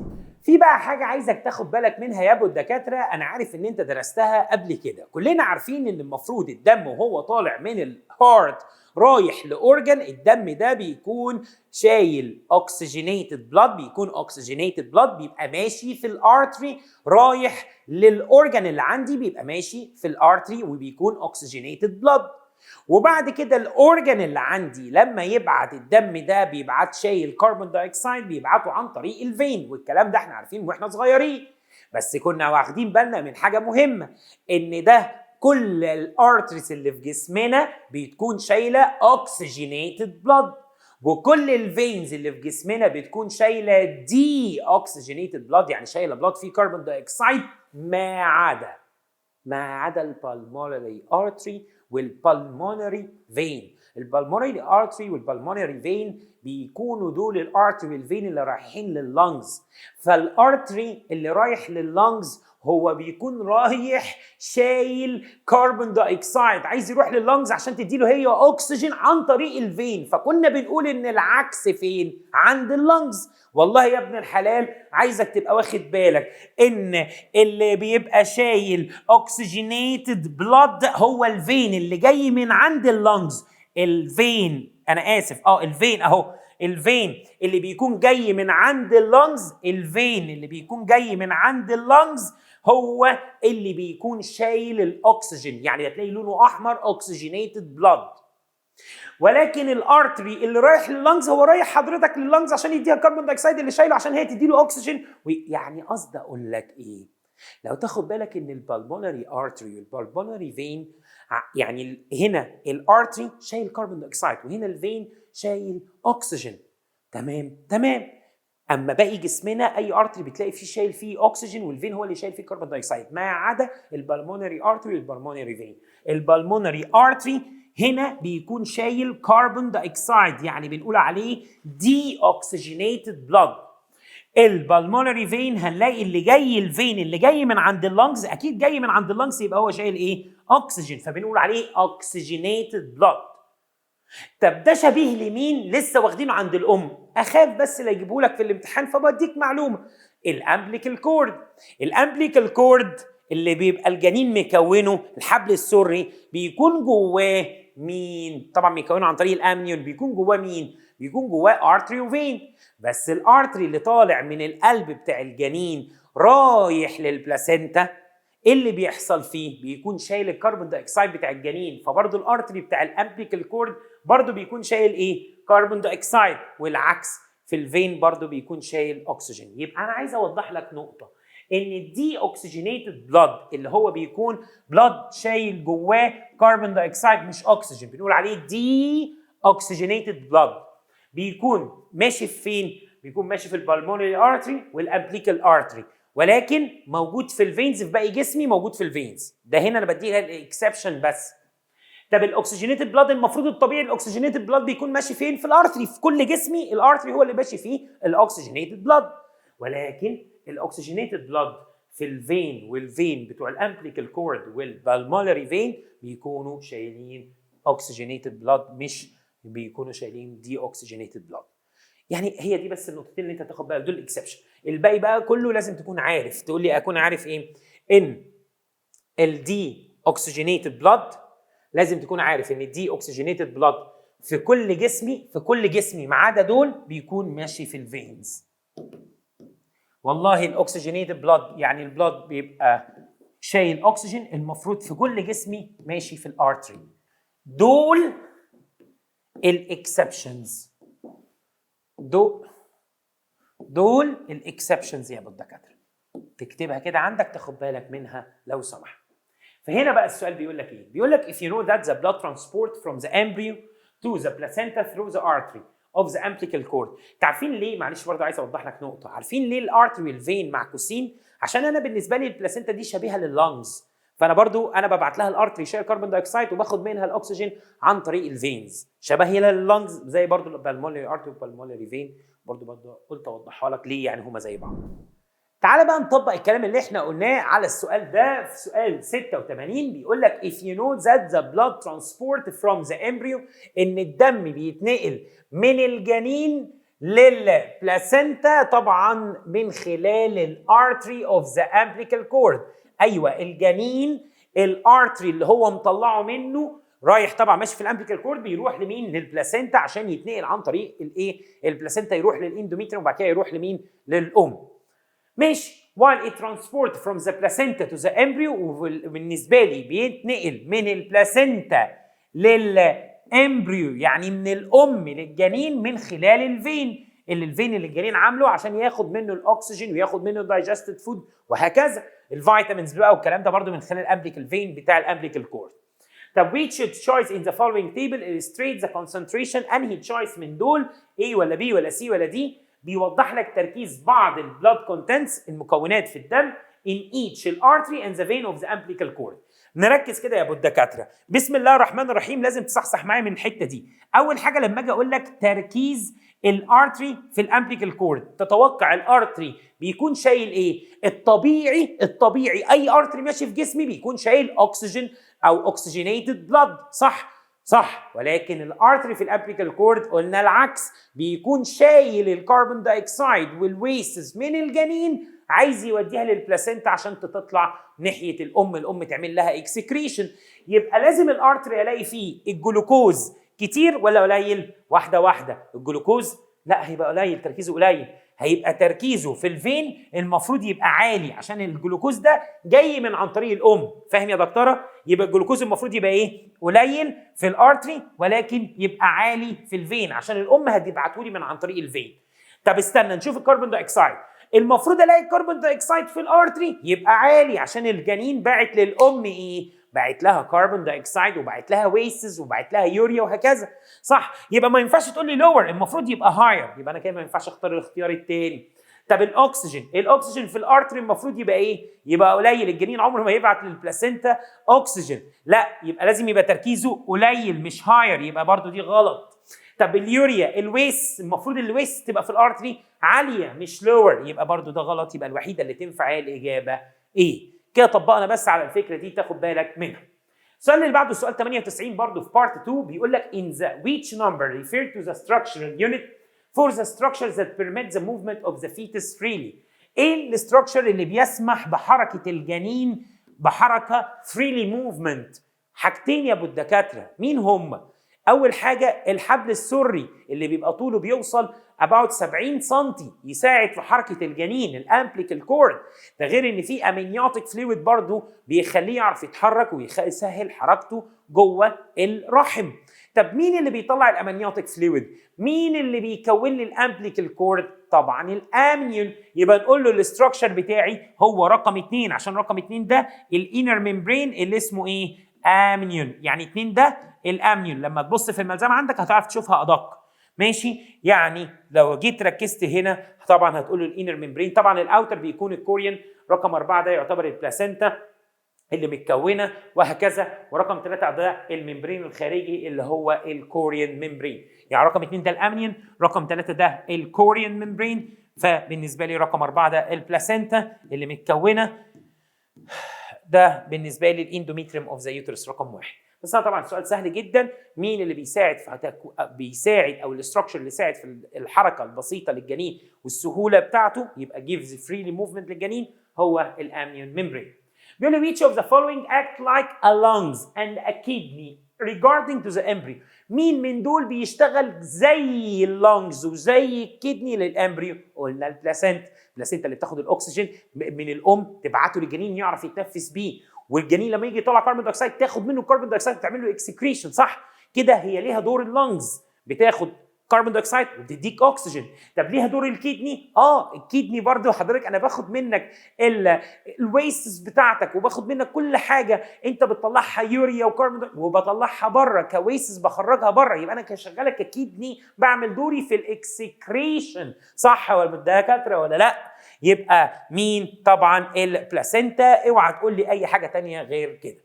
في بقى حاجه عايزك تاخد بالك منها يا ابو الدكاتره، انا عارف ان انت درستها قبل كده. كلنا عارفين ان المفروض الدم وهو طالع من الهارت رايح لاورجن، الدم ده بيكون شايل اوكسجينيتد بلاد، بيكون اوكسجينيتد بلاد بيبقى ماشي في الارتري رايح للاورجن اللي عندي، بيبقى ماشي في الارتري وبيكون اوكسجينيتد بلاد. وبعد كده الاورجن اللي عندي لما يبعت الدم ده بيبعت شايل كربون دايوكسيد، بيبعته عن طريق الفين، والكلام ده احنا عارفين واحنا صغيرين. بس كنا واخدين بالنا من حاجه مهمه، ان ده كل الارتريز اللي في جسمنا بتكون شايله اوكسجينيتد بلاد، وكل الفينز اللي في جسمنا بتكون شايله دي اوكسجينيتد بلاد، يعني شايله بلاد فيه كربون دايوكسيد، ما عدا البالمونري ارتري والبالمونري فين. البالمونري ارتري والبالمونري فين بيكونوا دول الارتري والفين اللي رايحين لللنجز. فالارتري اللي رايح لللنجز هو بيكون رايح شايل كربون دايوكسيد، عايز يروح لللنجز عشان تديله هي اكسجين عن طريق الفين. فكنا بنقول ان العكس فين؟ عند اللنجز. والله يا ابن الحلال عايزك تبقى واخد بالك ان اللي بيبقى شايل اوكسجينيتد بلاد هو الفين اللي جاي من عند اللنجز. الفين، انا اسف، الفين اهو، الفين اللي بيكون جاي من عند اللنجز، الفين اللي بيكون جاي من عند اللنجز هو اللي بيكون شايل الاكسجين، يعني هتلاقي لونه احمر اوكسجينيتد بلاد. ولكن الارتري اللي رايح لللنجز هو رايح حضرتك لللنجز عشان يديها الكربون دايوكسيد اللي شايله عشان هي تديله اكسجين. يعني قصدي اقول لك ايه؟ لو تاخد بالك ان البالمونري ارتري والبالمونري فين، يعني هنا الارتري شايل كربون دايوكسيد وهنا الفين شايل اكسجين. تمام. اما باقي جسمنا اي ارتري بتلاقي فيه شايل فيه اكسجين والفين هو اللي شايل فيه كربون دايوكسيد، ما عدا البالمونري ارتري والبالمونري فين. البالمونري ارتري هنا بيكون شايل كربون دايوكسيد، يعني بنقول عليه دي اوكسجينيتد بلاد. البالمونري فين هنلاقي اللي جاي، الفين اللي جاي من عند اللنجز اكيد جاي من عند اللنجز، يبقى هو شايل ايه؟ اكسجين، فبنقول عليه اوكسجينيتد بلاد. طب ده شبيه لمين؟ لسه واخدينه عند الام، اخاف بس لا يجيبوا لك في الامتحان فبديك معلومه. الامبليكال كورد. الامبليكال كورد اللي بيبقى الجنين مكونه، الحبل السري، بيكون جواه مين؟ طبعا بيكونه عن طريق الامنيون. بيكون جواه مين؟ بيكون جواه ارتري وفين. بس الارتري اللي طالع من القلب بتاع الجنين رايح للبلاسينتا، ايه اللي بيحصل فيه؟ بيكون شايل الكربون دايوكسيد بتاع الجنين. فبرضه الارتري بتاع الامبليكال كورد برضه بيكون شايل ايه؟ كربون دايوكسيد. والعكس في الفين برضه بيكون شايل اكسجين. يبقى انا عايز اوضح لك نقطه، ان الدي اوكسجينيتد بلاد اللي هو بيكون بلاد شايل جواه كربون دايوكسيد مش اكسجين، بنقول عليه دي اوكسجينيتد بلاد. بيكون ماشي فين؟ بيكون ماشي في البالمونري ارتري والامبليكال ارتري، ولكن موجود في الفينز. في باقي جسمي موجود في الفينز، ده هنا انا بديها الاكسبشن بس. طب الاكسجينيتد بلاد المفروض الطبيعي الاكسجينيتد بلاد بيكون ماشي فين؟ في الارتري. في كل جسمي الارتري هو اللي ماشي فيه الاكسجينيتد بلاد. ولكن الاكسجينيتد بلاد في الفين والفين بتوع الامبليكال كورد والبالمولري فين بيكونوا شايلين اوكسجينيتد بلاد، مش بيكونوا شايلين دي اوكسجينيتد بلاد. يعني هي دي بس النقطتين اللي انت تاخد بالك دول الاكسبشن. الباقي بقى كله لازم تكون عارف. تقول لي اكون عارف ايه؟ ان الدي اوكسجينيتد بلاد لازم تكون عارف ان الدي اوكسجينيتد بلاد في كل جسمي ما عدا دول بيكون ماشي في الفينز. والله الاوكسجينيتد بلاد يعني البلاد بيبقى شايل اكسجين، المفروض في كل جسمي ماشي في الارتري. دول الاكسبشنز، دول الاكسبشنز يا ابو الدكاتره. تكتبها كده عندك تاخد بالك منها لو سمحت. فهنا بقى السؤال بيقول لك ايه؟ بيقول لك if you know that the blood transport from the embryo to the placenta through the artery of the umbilical cord. عارفين ليه؟ معلش برضه عايز اوضح لك نقطه. عارفين ليه الارتري والفين معكوسين؟ عشان انا بالنسبه لي البلاسينتا دي شبيهه لللنجز، فانا برضو انا ببعت لها الارتري شايل كربون دايوكسيد وباخد منها الاكسجين عن طريق الفينز، شبهيه لللنجز زي برضو البالمولري ارتري والبالمولري فين. برضو قلت اوضحها لك ليه، يعني هما زي بعض. تعال بقى نطبق الكلام اللي احنا قلناه على السؤال ده في سؤال 86. بيقول لك if you know that the blood transport from the embryo، ان الدم بيتنقل من الجنين للبلاسينتا طبعا من خلال الارتري اوف ذا امبليكال كورد. ايوه الجنين الارتري اللي هو مطلعه منه رايح طبعا ماشي في الامبليكال كورد، بيروح لمين؟ للبلاسينتا عشان يتنقل عن طريق الايه؟ البلاسينتا يروح للاندوميتريوم وبعد كده يروح لمين؟ للام. ماشي. while it transport from the placenta to the embryo، وبالنسبه لي بيتنقل من البلاسينتا للامبريو يعني من الام للجنين من خلال الفين اللي الجنين عامله عشان ياخد منه الاكسجين وياخد منه الدايجستد فود وهكذا. الفيتامينز بقى والكلام ده برده من خلال الامبليكال فين بتاع الامبليكال كورد. طب which choice in the following table illustrates the concentration؟ انهي choice من دول A ولا B ولا C ولا D بيوضح لك تركيز بعض البلاد كونتنتس المكونات في الدم in each artery and the vein of the umbilical cord. نركز كده يا ابو الدكاتره. بسم الله الرحمن الرحيم. لازم تصحصح معايا من الحته دي. اول حاجه لما اجي اقول لك تركيز الارتري في الامبليكال كورد، تتوقع الارتري بيكون شايل ايه؟ الطبيعي اي ارتري ماشي في جسمي بيكون شايل اكسجين او اوكسجينيتد بلاد، صح. ولكن الارتري في الامبليكال كورد قلنا العكس، بيكون شايل الكربون دايوكسيد والويستس من الجنين عايز يوديها للبلاسينتا عشان تطلع ناحيه الام تعمل لها اكسكريشن. يبقى لازم الارتري الاقي فيه الجلوكوز كتير ولا قليل؟ واحده. الجلوكوز لا هيبقى قليل، تركيزه قليل. هيبقى تركيزه في الفين المفروض يبقى عالي عشان الجلوكوز ده جاي من عن طريق الام. فاهم يا دكتوره؟ يبقى الجلوكوز المفروض يبقى ايه؟ قليل في الارتري ولكن يبقى عالي في الفين عشان الام هتبعته لي من عن طريق الفين. طب استنى نشوف الكربون دايوكسيد. المفروض الاقي الكربون دايوكسيد في الارتري يبقى عالي عشان الجنين باعت للام ايه؟ باعت لها كربون دايوكسيد وباعت لها ويستس وباعت لها يوريا وهكذا، صح؟ يبقى ما ينفعش تقول لي لور، المفروض يبقى هاير، يبقى انا كده ما ينفعش اختار الاختيار الثاني. طب الاكسجين في الارتري المفروض يبقى ايه؟ يبقى قليل. الجنين عمره ما يبعت للبلاسينتا اكسجين، لا يبقى لازم يبقى تركيزه قليل مش هاير، يبقى برضو دي غلط. طب اليوريا المفروض الويست تبقى في الارتري عاليه مش لور، يبقى برضو ده غلط. يبقى الوحيده اللي تنفع هي الاجابه ايه. كده طبقنا بس على الفكره دي تاخد بالك منها. السؤال اللي بعده سؤال 98 برضه في بارت 2 بيقول لك in the which number refer to the structural unit for the structures that permit the movement of the fetus freely. ايه الاستراكشر اللي بيسمح بحركه الجنين بحركه freely movement؟ حاجتين يا ابو الدكاتره، مين هم؟ اول حاجه الحبل السري اللي بيبقى طوله بيوصل about 70 سم يساعد في حركه الجنين الامبليكال كورد. ده غير ان في امنيوتيك فلويد برضه بيخليه يعرف يتحرك ويسهل حركته جوه الرحم. طب مين اللي بيطلع الامنيوتيك فلويد؟ مين اللي بيكون لي الامبليكال كورد؟ طبعا الامنيون. يبقى نقول له الاستراكشر بتاعي هو رقم 2 عشان رقم 2 ده الانر ممبرين اللي اسمه ايه؟ امنيون. يعني 2 ده الامنيون. لما تبص في الملزمه عندك هتعرف تشوفها ادق، ماشي؟ يعني لو جيت ركزت هنا طبعا هتقول له الانر ممبرين. طبعا الاوتر بيكون الكوريون. رقم 4 ده يعتبر البلاسينتا اللي متكونه وهكذا. ورقم 3 ده الممبرين الخارجي اللي هو الكوريون ممبرين. يعني رقم 2 ده الامنيون، رقم 3 ده الكوريون ممبرين، فبالنسبه لي رقم 4 ده البلاسينتا اللي متكونه، ده بالنسبه لي الاندوميتريوم اوف ذا يوترس رقم 1. بس طبعا سؤال سهل جدا، مين اللي بيساعد او الاستراكشر اللي يساعد في الحركه البسيطه للجنين والسهوله بتاعته، يبقى gives freely movement للجنين، هو الامنيون ميمبرين. بيقول لي which of the following act like a lungs and a kidney regarding to the embryo. مين من دول بيشتغل زي اللونجز وزي الكدني للامبريو؟ قلنا البلاسينتا. البلاسينتا اللي بتاخد الاكسجين من الام تبعته للجنين يعرف يتنفس بيه، والجنين لما يجي يطلع كربون دايوكسيد تاخد منه الكربون دايوكسيد وتعمل له اكسكريشن، صح كده؟ هي ليها دور اللونجز، بتاخد كربون دايوكسيد وبتديك اكسجين. طب ليها دور الكدني؟ الكدني برضو حضرتك انا باخد منك الويستس بتاعتك وباخد منك كل حاجه انت بتطلعها يوريا وكربون وبطلعها بره كويستس بخرجها بره، يبقى انا كشغاله ككدني بعمل دوري في الاكسكريشن، صح ولا دكاتره ولا لا؟ يبقى مين؟ طبعا البلاسينتا. اوعى تقول لي اي حاجه ثانيه غير كده.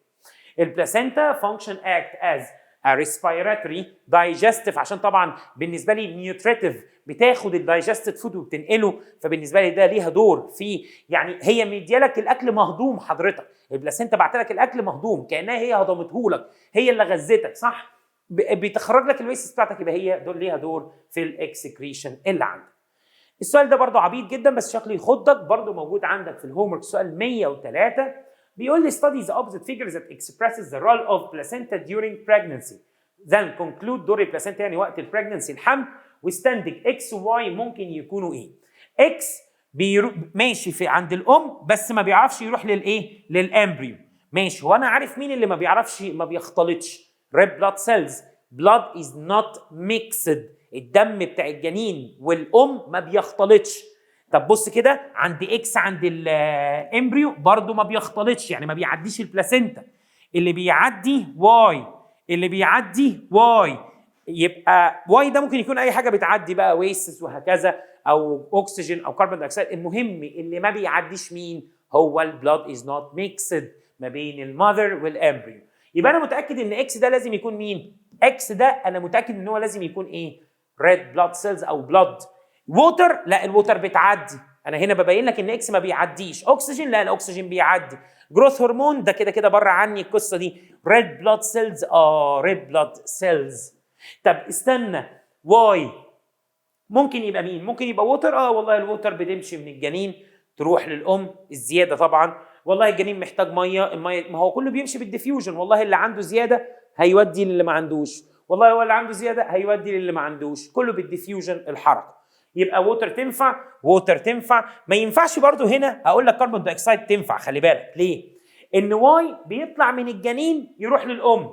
البلاسينتا function act as a respiratory digestive، عشان طبعا بالنسبه لي نيوتريتيف، بتاخد الدايجستد فود وبتنقله، فبالنسبه لي ده ليها دور في، يعني هي مديالك الاكل مهضوم حضرتك، البلاسينتا بعت لك الاكل مهضوم كانها هي هضمته لك، هي اللي غذتك، صح؟ بتخرج لك الويست بتاعتك، يبقى هي دول ليها دور في الاكسكريشن اللي عندك. السؤال ده برضو عبيط جدا بس شكله يخضك، برضو موجود عندك في الهومورك سؤال 103. بيقول لي study the opposite figure that expresses the role of placenta during pregnancy then conclude دور البلاسينتا يعني وقت البريجننسي الحمل، واستنتج x و y ممكن يكونوا ايه. x ماشي في عند الام بس ما بيعرفش يروح للايه؟ للامبريو، ماشي. وانا عارف مين اللي ما بيعرفش ما بيختلطش؟ red blood cells. blood is not mixed، الدم بتاع الجنين والام ما بيختلطش. طب بص كده، عند اكس عند الامبريو برضو ما بيختلطش، يعني ما بيعديش البلاسينتا، اللي بيعدي واي، اللي بيعدي واي، يبقى واي ده ممكن يكون اي حاجه بتعدي بقى، ويسس وهكذا، او اكسجين او كربون دايوكسيد. المهم اللي ما بيعديش مين؟ هو البلاد از نوت ميكسد ما بين المذر والامبريو. يبقى انا متاكد ان اكس ده لازم يكون مين؟ اكس ده انا متاكد ان هو لازم يكون ايه؟ ريد بلاد سيلز او بلاد. ووتر، لا الووتر بتعدي، انا هنا ببين لك ان اكس ما بيعديش. اكسجين، لا الاكسجين بيعدي. جروث هرمون ده كده كده بره عني القصه دي. ريد بلاد سيلز، ريد بلاد سيلز. طب استنى، واي ممكن يبقى مين؟ ممكن يبقى ووتر. والله الووتر بتمشي من الجنين تروح للام، الزياده طبعا. والله الجنين محتاج ميه، الميه ما هو كله بيمشي بالديفيوجن، والله اللي عنده زياده هيودي للي ما عندوش، والله هو اللي عنده زياده هيودي للي ما عندوش، كله بالديفيوجن الحركه. يبقى ووتر تنفع، ووتر تنفع. ما ينفعش برضو هنا اقول لك كربون دايوكسيد تنفع، خلي بالك ليه؟ ان واي بيطلع من الجنين يروح للام،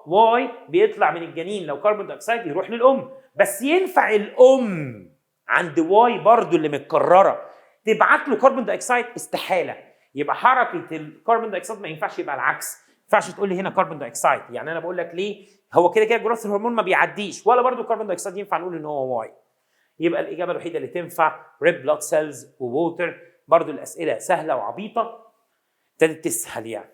واي بيطلع من الجنين لو كربون دايوكسيد يروح للام، بس ينفع الام عند واي برضو اللي متكرره تبعت له كربون دايوكسيد؟ استحاله. يبقى حركه الكربون دايوكسيد ما ينفعش يبقى العكس، ما ينفعش تقول لي هنا كربون دايوكسيد. يعني انا بقول لك ليه، هو كده كده جروث الهرمون ما بيعديش، ولا برضو كربون دايوكسيد ينفع نقول ان هو واي. يبقى الاجابه الوحيده اللي تنفع ريد بلاد سيلز وووتر. برضو الاسئله سهله وعبيطه، ابتدت تسهل يعني.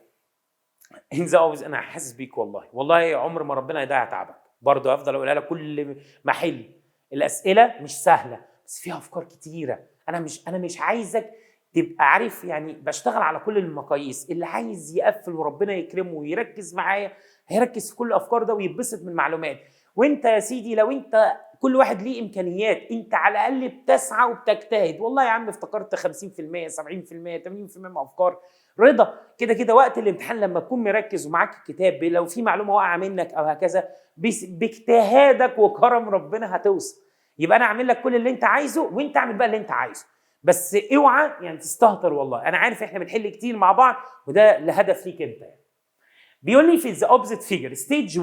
انزا اوز، انا حاسس بيك والله عمر ما ربنا يضيع تعبك، برضو افضل اقولها لك كل محل. الاسئله مش سهله بس فيها افكار كتيره. انا مش عايزك تبقى عارف، يعني بشتغل على كل المقاييس. اللي عايز يقفل وربنا يكرمه ويركز معايا هيركز في كل الافكار ده ويتبسط من المعلومات. وانت يا سيدي لو انت كل واحد ليه امكانيات، انت على الاقل بتسعى وبتجتهد. والله يا عم افتكرت 50% 70% 80% من افكار رضا كده كده. وقت الامتحان لما تكون مركز ومعاك الكتاب، لو في معلومه واقعه منك او هكذا، باجتهادك وكرم ربنا هتوصل. يبقى انا اعمل لك كل اللي انت عايزه وانت اعمل بقى اللي انت عايزه، بس اوعى يعني تستهتر. والله انا عارف احنا بنحل كتير مع بعض وده لهدف ليك انت. بيقول لي في ذا اوبزيت فيجر ستيج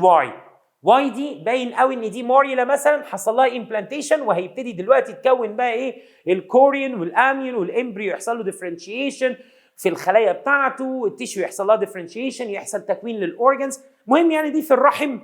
واي دي باين قوي ان دي موريلا مثلا حصل لها امبلانتيشن، وهيبتدي دلوقتي تكون بقى ايه؟ الكوريون والاميون والامبريو يحصل له ديفرنشيشن في الخلايا بتاعته، التيشو يحصل لها ديفرنشيشن، يحصل تكوين للاورجنز. مهم يعني دي في الرحم.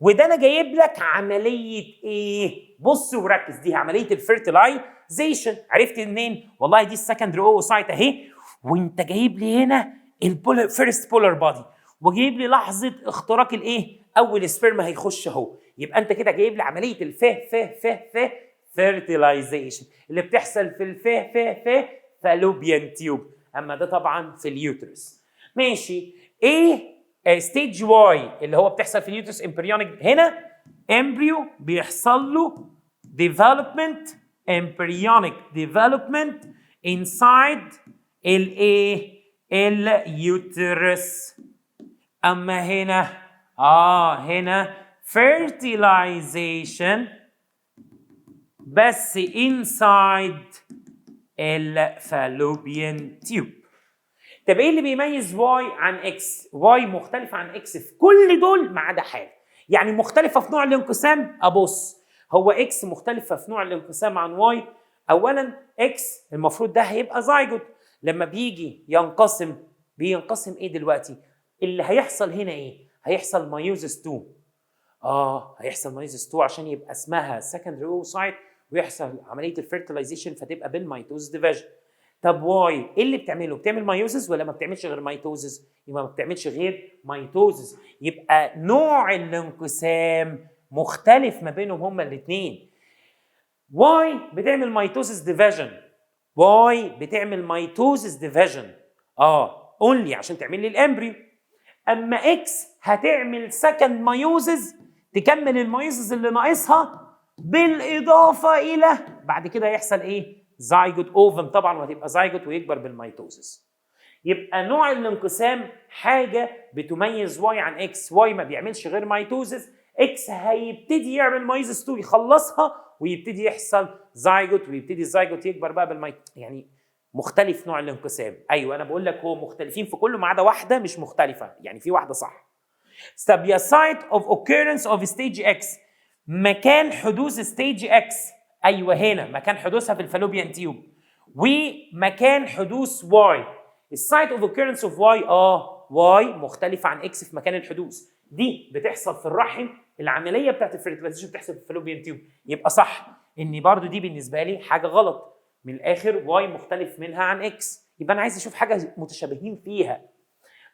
وده انا جايب لك عمليه ايه؟ بص وركز، دي عمليه الفيرتلايزيشن. عرفت منين؟ والله دي السكندري اوسايت اهي، وانت جايب لي هنا الفيرست بولار بادي، وجايب لي لحظه اختراق الايه؟ اول سبرما هيخش اهو. يبقى انت كده جايب لي عمليه fertilization اللي بتحصل في الف فالوبيان تيوب، اما ده طبعا في اليوترس. ماشي. ايه ستيج واي اللي هو بتحصل في اليوترس امبريونيك؟ هنا امبريو بيحصل له development embryonic development inside الايه؟ اليوترس. اما هنا هنا fertilization بس inside الفالوبيان تيوب. طب ايه اللي بيميز واي عن اكس؟ واي مختلفه عن اكس في كل دول ما عدا حاجه، يعني مختلفه في نوع الانقسام. ابص، هو اكس مختلفه في نوع الانقسام عن واي. اولا اكس المفروض ده هيبقى زايجوت، لما بيجي ينقسم بينقسم ايه دلوقتي؟ اللي هيحصل هنا ايه؟ هيحصل مايوزس 2. هيحصل مايوزس 2 عشان يبقى اسمها سكندري اوسايت ويحصل عمليه الفيرتلايزيشن فتبقى بالميتوز ديفيجن. طب واي ايه اللي بتعمله؟ بتعمل مايوزس ولا ما بتعملش غير مايتوزس؟ يبقى ما بتعملش غير مايتوزس، يبقى نوع الانقسام مختلف ما بينهم هما الاثنين. واي بتعمل مايتوزس ديفيجن، واي بتعمل مايتوزس ديفيجن اونلي عشان تعمل لي الامبريو. اما اكس هتعمل سكند مايوزس تكمل المايوزس اللي ناقصها، بالاضافه الى بعد كده يحصل ايه؟ زايجوت اوفم طبعا، وهتبقى زايجوت ويكبر بالميتوزس. يبقى نوع الانقسام حاجه بتميز واي عن اكس. واي ما بيعملش غير ميتوزس، اكس هيبتدي يعمل مايوزس 2 يخلصها ويبتدي يحصل زايجوت، ويبتدي الزايجوت يكبر بقى يعني مختلف نوع الانقسام. ايوه انا بقول لك هو مختلفين في كله ما عدا واحده مش مختلفه، يعني في واحده صح. طب يا site of occurrence of stage X، مكان حدوث ستيج اكس. ايوه هنا مكان حدوثها في الفالوبيان تيوب، ومكان حدوث واي. السايت اوف اوكيرنس اوف واي واي مختلف عن اكس في مكان الحدوث. دي بتحصل في الرحم، العمليه بتاعت الفيرتلايزيشن بتحصل في الفالوبيان تيوب. يبقى صح ان برضو دي بالنسبه لي حاجه غلط. من الاخر واي مختلف منها عن اكس، يبقى انا عايز اشوف حاجه متشابهين فيها.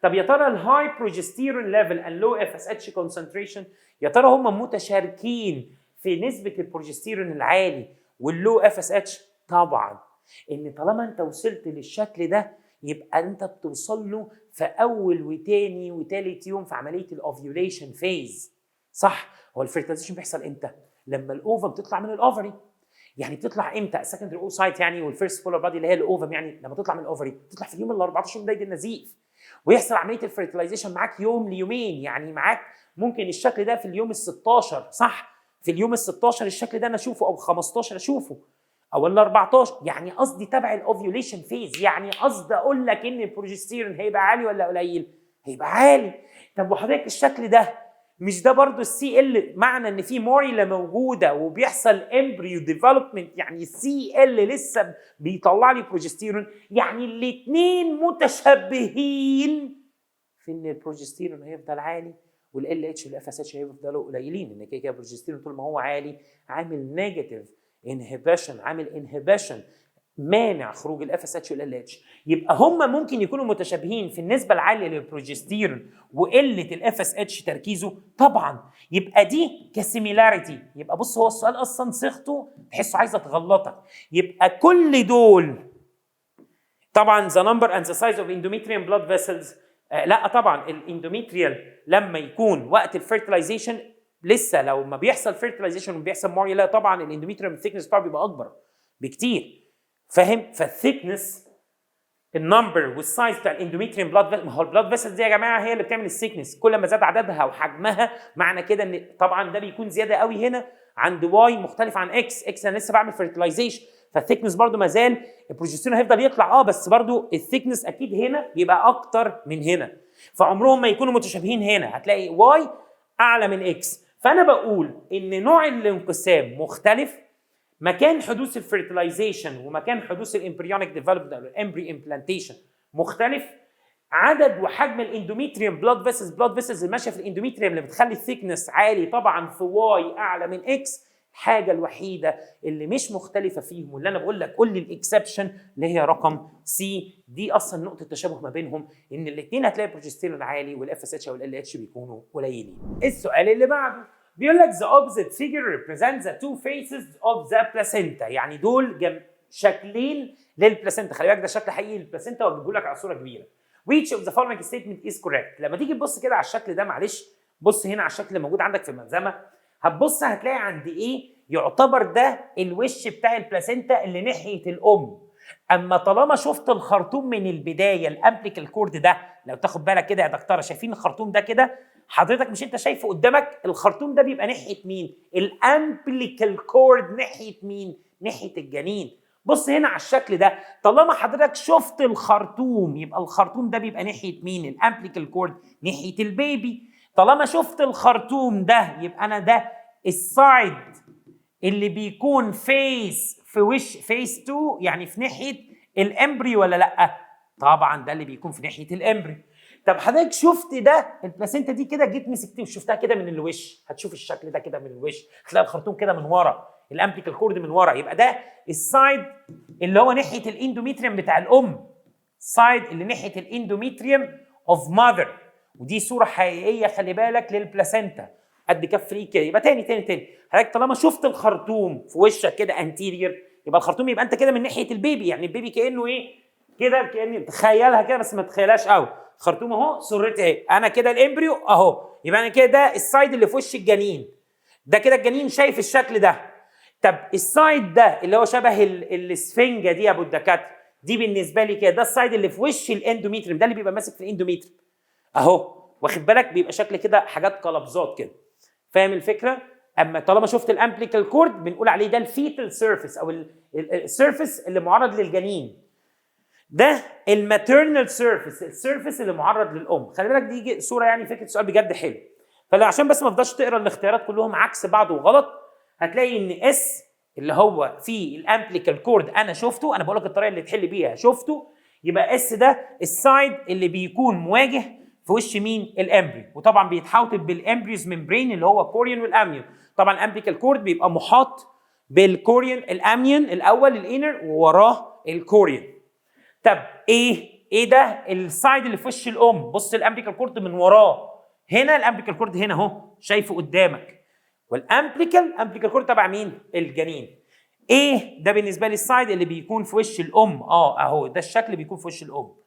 طب يا ترى الهاي بروجستيرون ليفل اند لو اف اس اتش كونسنتريشن، يا ترى هم متشاركين في نسبه البروجستيرون العالي واللو اف اس اتش؟ طبعا، ان طالما انت وصلت للشكل ده يبقى انت بتوصل له في اول وتاني وتالت يوم في عمليه الاوفيوليشن فيز. صح؟ هو الفيرتلايزيشن بيحصل امتى؟ لما الاوفم تطلع من الاوفري. يعني بتطلع امتى؟ السكندري اوسايت يعني والفيرست بولار بادي اللي هي الاوفم، يعني لما تطلع من الاوفري تطلع في اليوم ال 14 من بدايه النزيف، ويحصل عمليه الفيرتلايزيشن معاك يوم ليومين. يعني معاك ممكن الشكل ده في اليوم ال 16، صح؟ في اليوم ال 16 الشكل ده انا اشوفه، او 15 اشوفه، او ال 14. يعني قصدي تبع الاوفيوليشن فيز، يعني قصدي اقول لك ان البروجستيرون هيبقى عالي ولا قليل؟ هيبقى عالي. طب وحضرتك الشكل ده مش ده برضو السي ال؟ معنى ان في موريلا موجوده وبيحصل امبريو ديفلوبمنت، يعني السي ال لسه بيطلع لي بروجستيرون، يعني الاثنين متشابهين في ان البروجستيرون هيفضل عالي والال اتش والاف اس اتش هيفضلوا قليلين. ان كده البروجستيرون طول ما هو عالي عامل نيجاتيف انهبيشن، عامل انهبيشن مانع خروج الاف اس اتش والال اتش. يبقى هم ممكن يكونوا متشابهين في النسبه العاليه للبروجستيرون وقله الاف اس اتش تركيزه طبعا. يبقى دي كسيميلاريتي. يبقى بص، هو السؤال اصلا صيغته تحسه عايزه تغلطك. يبقى كل دول طبعا the number and the size of endometrium blood vessels. لا طبعا الاندوميتريال لما يكون وقت الفيرتلايزيشن لسه، لو ما بيحصل فيرتلايزيشن وبيحصل موريا، لا طبعا الاندوميتريوم الثيكنس بتاعه بيبقى اكبر بكتير. فاهم؟ فالثيكنس النمبر والسايز بتاع الاندوميتريوم بلاد فيسل، ما هو البلاد فيسل دي يا جماعه هي اللي بتعمل الثيكنس. كل ما زاد عددها وحجمها معنى كده ان طبعا ده بيكون زياده قوي هنا عند واي مختلف عن اكس. اكس انا لسه بعمل فيرتلايزيشن، فالثيكنس برده ما زال البروجستيرون هيفضل يطلع بس برده الثيكنس اكيد هنا بيبقى اكتر من هنا، فعمرهم ما يكونوا متشابهين. هنا هتلاقي واي اعلى من اكس. فانا بقول ان نوع الانقسام مختلف، مكان حدوث الفيرتلايزيشن ومكان حدوث الامبريونيك ديفلوبمنت او الامبري امبلانتيشن مختلف، عدد وحجم الاندوميتريوم بلاد فيسلز اللي ماشيه في الاندوميتريوم اللي بتخلي الثيكنس عالي طبعا في واي اعلى من اكس. الحاجه الوحيده اللي مش مختلفه فيهم واللي انا بقول لك كل الاكسبشن اللي هي رقم سي، دي اصلا نقطه تشابه ما بينهم، ان الاثنين هتلاقي البروجستيرون عالي والاف اس اتش او ال اتش بيكونوا قليلين. السؤال اللي بعده بيقول لك the opposite figure represents the two faces of the placenta، يعني دول شكلين للبلاسينتا. خلي بالك ده شكل حقيقي للبلاسينتا وهجيبه لك على صوره كبيره. which of the following statement is correct؟ لما تيجي تبص كده على الشكل ده، معلش بص هنا على الشكل اللي موجود عندك في الملزمه، هتبص هتلاقي عند ايه يعتبر ده الوش بتاع البلاسينتا اللي ناحيه الام. اما طالما شفت الخرطوم من البدايه الامبليكال كورد ده، لو تاخد بالك كده يا دكتوره، شايفين الخرطوم ده كده حضرتك؟ مش انت شايفه قدامك؟ الخرطوم ده بيبقى ناحيه مين؟ الامبليكال كورد ناحيه مين؟ ناحيه الجنين. بص هنا على الشكل ده، طالما حضرتك شفت الخرطوم يبقى الخرطوم ده بيبقى ناحيه مين؟ الامبليكال كورد ناحيه البيبي. طالما شفت الخرطوم ده يبقى انا ده السايد اللي بيكون فيس في وش فيس 2، يعني في ناحيه الامبري ولا لا؟ طبعا ده اللي بيكون في ناحيه الامبري. طب حضرتك شفت ده البلاسينتا دي كده، جيت مسكتيه وشفتها كده من الوش، هتشوف الشكل ده كده من الوش، هتلاقي الخرطوم كده من ورا، الامبليكال كورد من ورا، يبقى ده السايد اللي هو ناحيه الاندوميتريوم بتاع الام، سايد اللي ناحيه الاندوميتريوم اوف ماذر. ودي صوره حقيقيه خلي بالك للبلاسينتا قد كف ايد كده. يبقى تاني حضرتك طالما شفت الخرطوم في وشك كده انتيرير، يبقى الخرطوم يبقى انت كده من ناحيه البيبي، يعني البيبي كانه ايه كده، كان تخيلها كده بس ما تخيلهاش قوي. خرطوم اهو، سرتي اهي، انا كده الامبريو اهو، يبقى انا كده ده السايد اللي في وش الجنين ده، كده الجنين شايف الشكل ده. طب السايد ده اللي هو شبه الاسفنجه دي يا ابو الدكاتره، دي بالنسبه لي كده ده السايد اللي في وش الاندوميتريوم، ده اللي بيبقى ماسك في الاندوميتريوم اهو، واخد بالك؟ بيبقى شكل كده حاجات قلبظات كده، فاهم الفكره؟ اما طالما شفت الامبليكال كورد بنقول عليه ده الفيتال سيرفيس او السيرفيس اللي معرض للجنين. ده الماتيرنال سيرفيس، السيرفيس اللي معرض للام. خلي بالك دي صوره يعني فكره سؤال بجد حلو. فلو عشان بس ما تفضلش تقرا الاختيارات كلهم عكس بعض وغلط، هتلاقي ان اس اللي هو في الامبليكال كورد انا شفته، انا بقول لك الطريقه اللي تحل بيها شفته، يبقى اس ده السايد اللي بيكون مواجه في وش مين؟ الامبري، وطبعا بيتحوط بالامبريوز ممبرين اللي هو كوريون والاميون. طبعا الامبليكال كورد بيبقى محاط بالكوريون الاميون الاول الانر ووراه الكوريون. طب ايه ده السايد اللي في وش الام؟ بص الامبليكال كورد من وراه هنا، الامبليكال كورد هنا اهو شايفه قدامك، والامبليكال كورد تبع مين؟ الجنين. ايه ده بالنسبه لي السايد اللي بيكون في وش الام، اهو ده الشكل اللي بيكون في وش الام.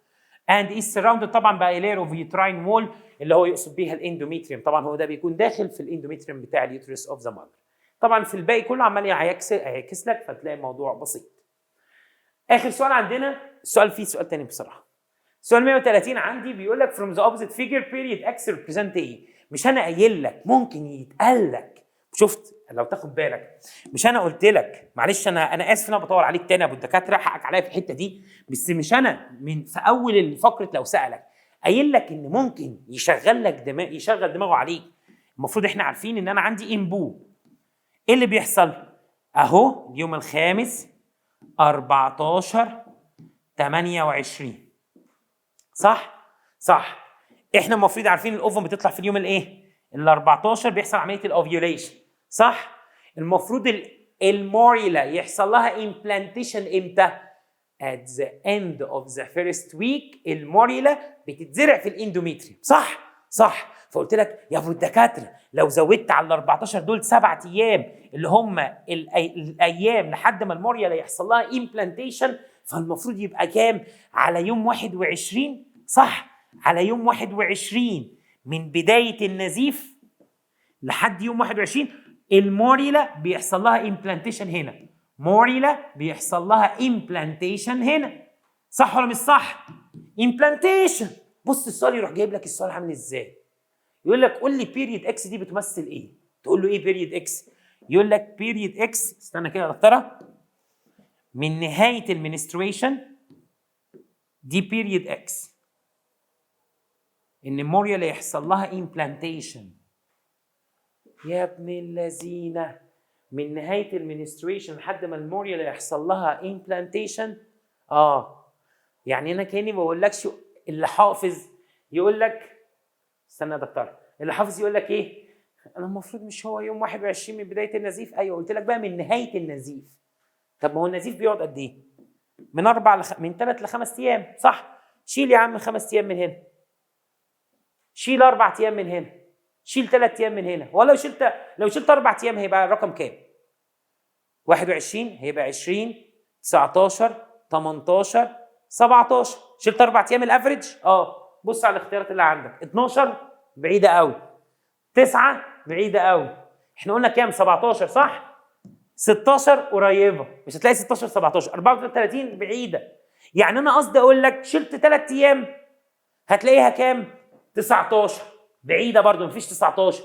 and is surrounded طبعا by a layer of uterine wall اللي هو يقصد بيها الاندوميتريوم، طبعا هو ده بيكون داخل في الاندوميتريوم بتاع اليوترس اوف ذا ماذر. طبعا في الباقي كله عمال يعكس لك، فتلاقي الموضوع بسيط. اخر سؤال عندنا، السؤال فيه سؤال تاني بصراحه. سؤال 130 عندي بيقول لك from the opposite figure period x represent ايه؟ مش انا قايل لك ممكن يتقال لك، شفت لو تاخد بالك، مش انا قلت لك، معلش انا اسف ان انا بطول عليك تاني يا ابو الدكاتره، حقك عليا في الحته دي، بس مش انا من في اول الفقره لو سالك قايل لك ان ممكن يشغل لك يشغل دماغه عليك. المفروض احنا عارفين ان انا عندي انبو. ايه اللي بيحصل؟ اهو اليوم الخامس 14 28 صح. احنا المفروض عارفين الاوفم بتطلع في اليوم الايه؟ ال 14 بيحصل عمليه الاوفيوليشن صح؟ المفروض الموريلا يحصل لها امبلانتيشن امتى؟ at the end of the first week الموريلا بتتزرع في الاندوميتريوم صح. فقلت لك يا ابو الدكاتره لو زودت على ال 14 دول 7 ايام اللي هم الايام لحد ما الموريلا يحصل لها امبلانتيشن، فالمفروض يبقى كام؟ على يوم 21 صح؟ على يوم 21 من بدايه النزيف لحد يوم 21 الموريلا بيحصل لها امبلانتيشن هنا، موريلا بيحصل لها امبلانتيشن هنا، صح ولا مش صح؟ امبلانتيشن. بص السؤال يروح جايب لك السؤال عامل ازاي؟ يقول لك قول لي بيريد اكس دي بتمثل ايه؟ تقول له ايه بيريد اكس؟ يقول لك بيريد اكس، استنى كده يا دكتوره، من نهايه المنستريشن دي بيريد اكس، ان الموريلا يحصل لها امبلانتيشن. يا ابن اللذينه، من نهايه المنستريشن لحد ما الموريلا يحصل لها امبلانتيشن. يعني انا كاني ما بقولكش اللي حافظ يقول لك استنى يا دكتور، اللي حافظ يقول لك ايه؟ انا المفروض مش هو يوم 21 من بدايه النزيف؟ ايوه قلت لك بقى من نهايه النزيف. طب ما هو النزيف بيقعد قد ايه؟ من 3 ل 5 ايام صح؟ شيل يا عم 5 ايام من هنا، شيل 4 ايام من هنا، شيل 3 ايام من هنا، ولو لو شلت 4 ايام هيبقى الرقم كام؟ 21 هيبقى 20 19 18 17. شلت 4 ايام الافريج. بص على الاختيارات اللي عندك. 12 بعيده قوي، 9 بعيده قوي. احنا قلنا كام؟ 17 صح؟ 16 قريبه، مش هتلاقي 16 17. 34 بعيده. يعني انا قصدي اقول لك شلت 3 ايام هتلاقيها كام؟ 19 بعيده برضو، مفيش 19.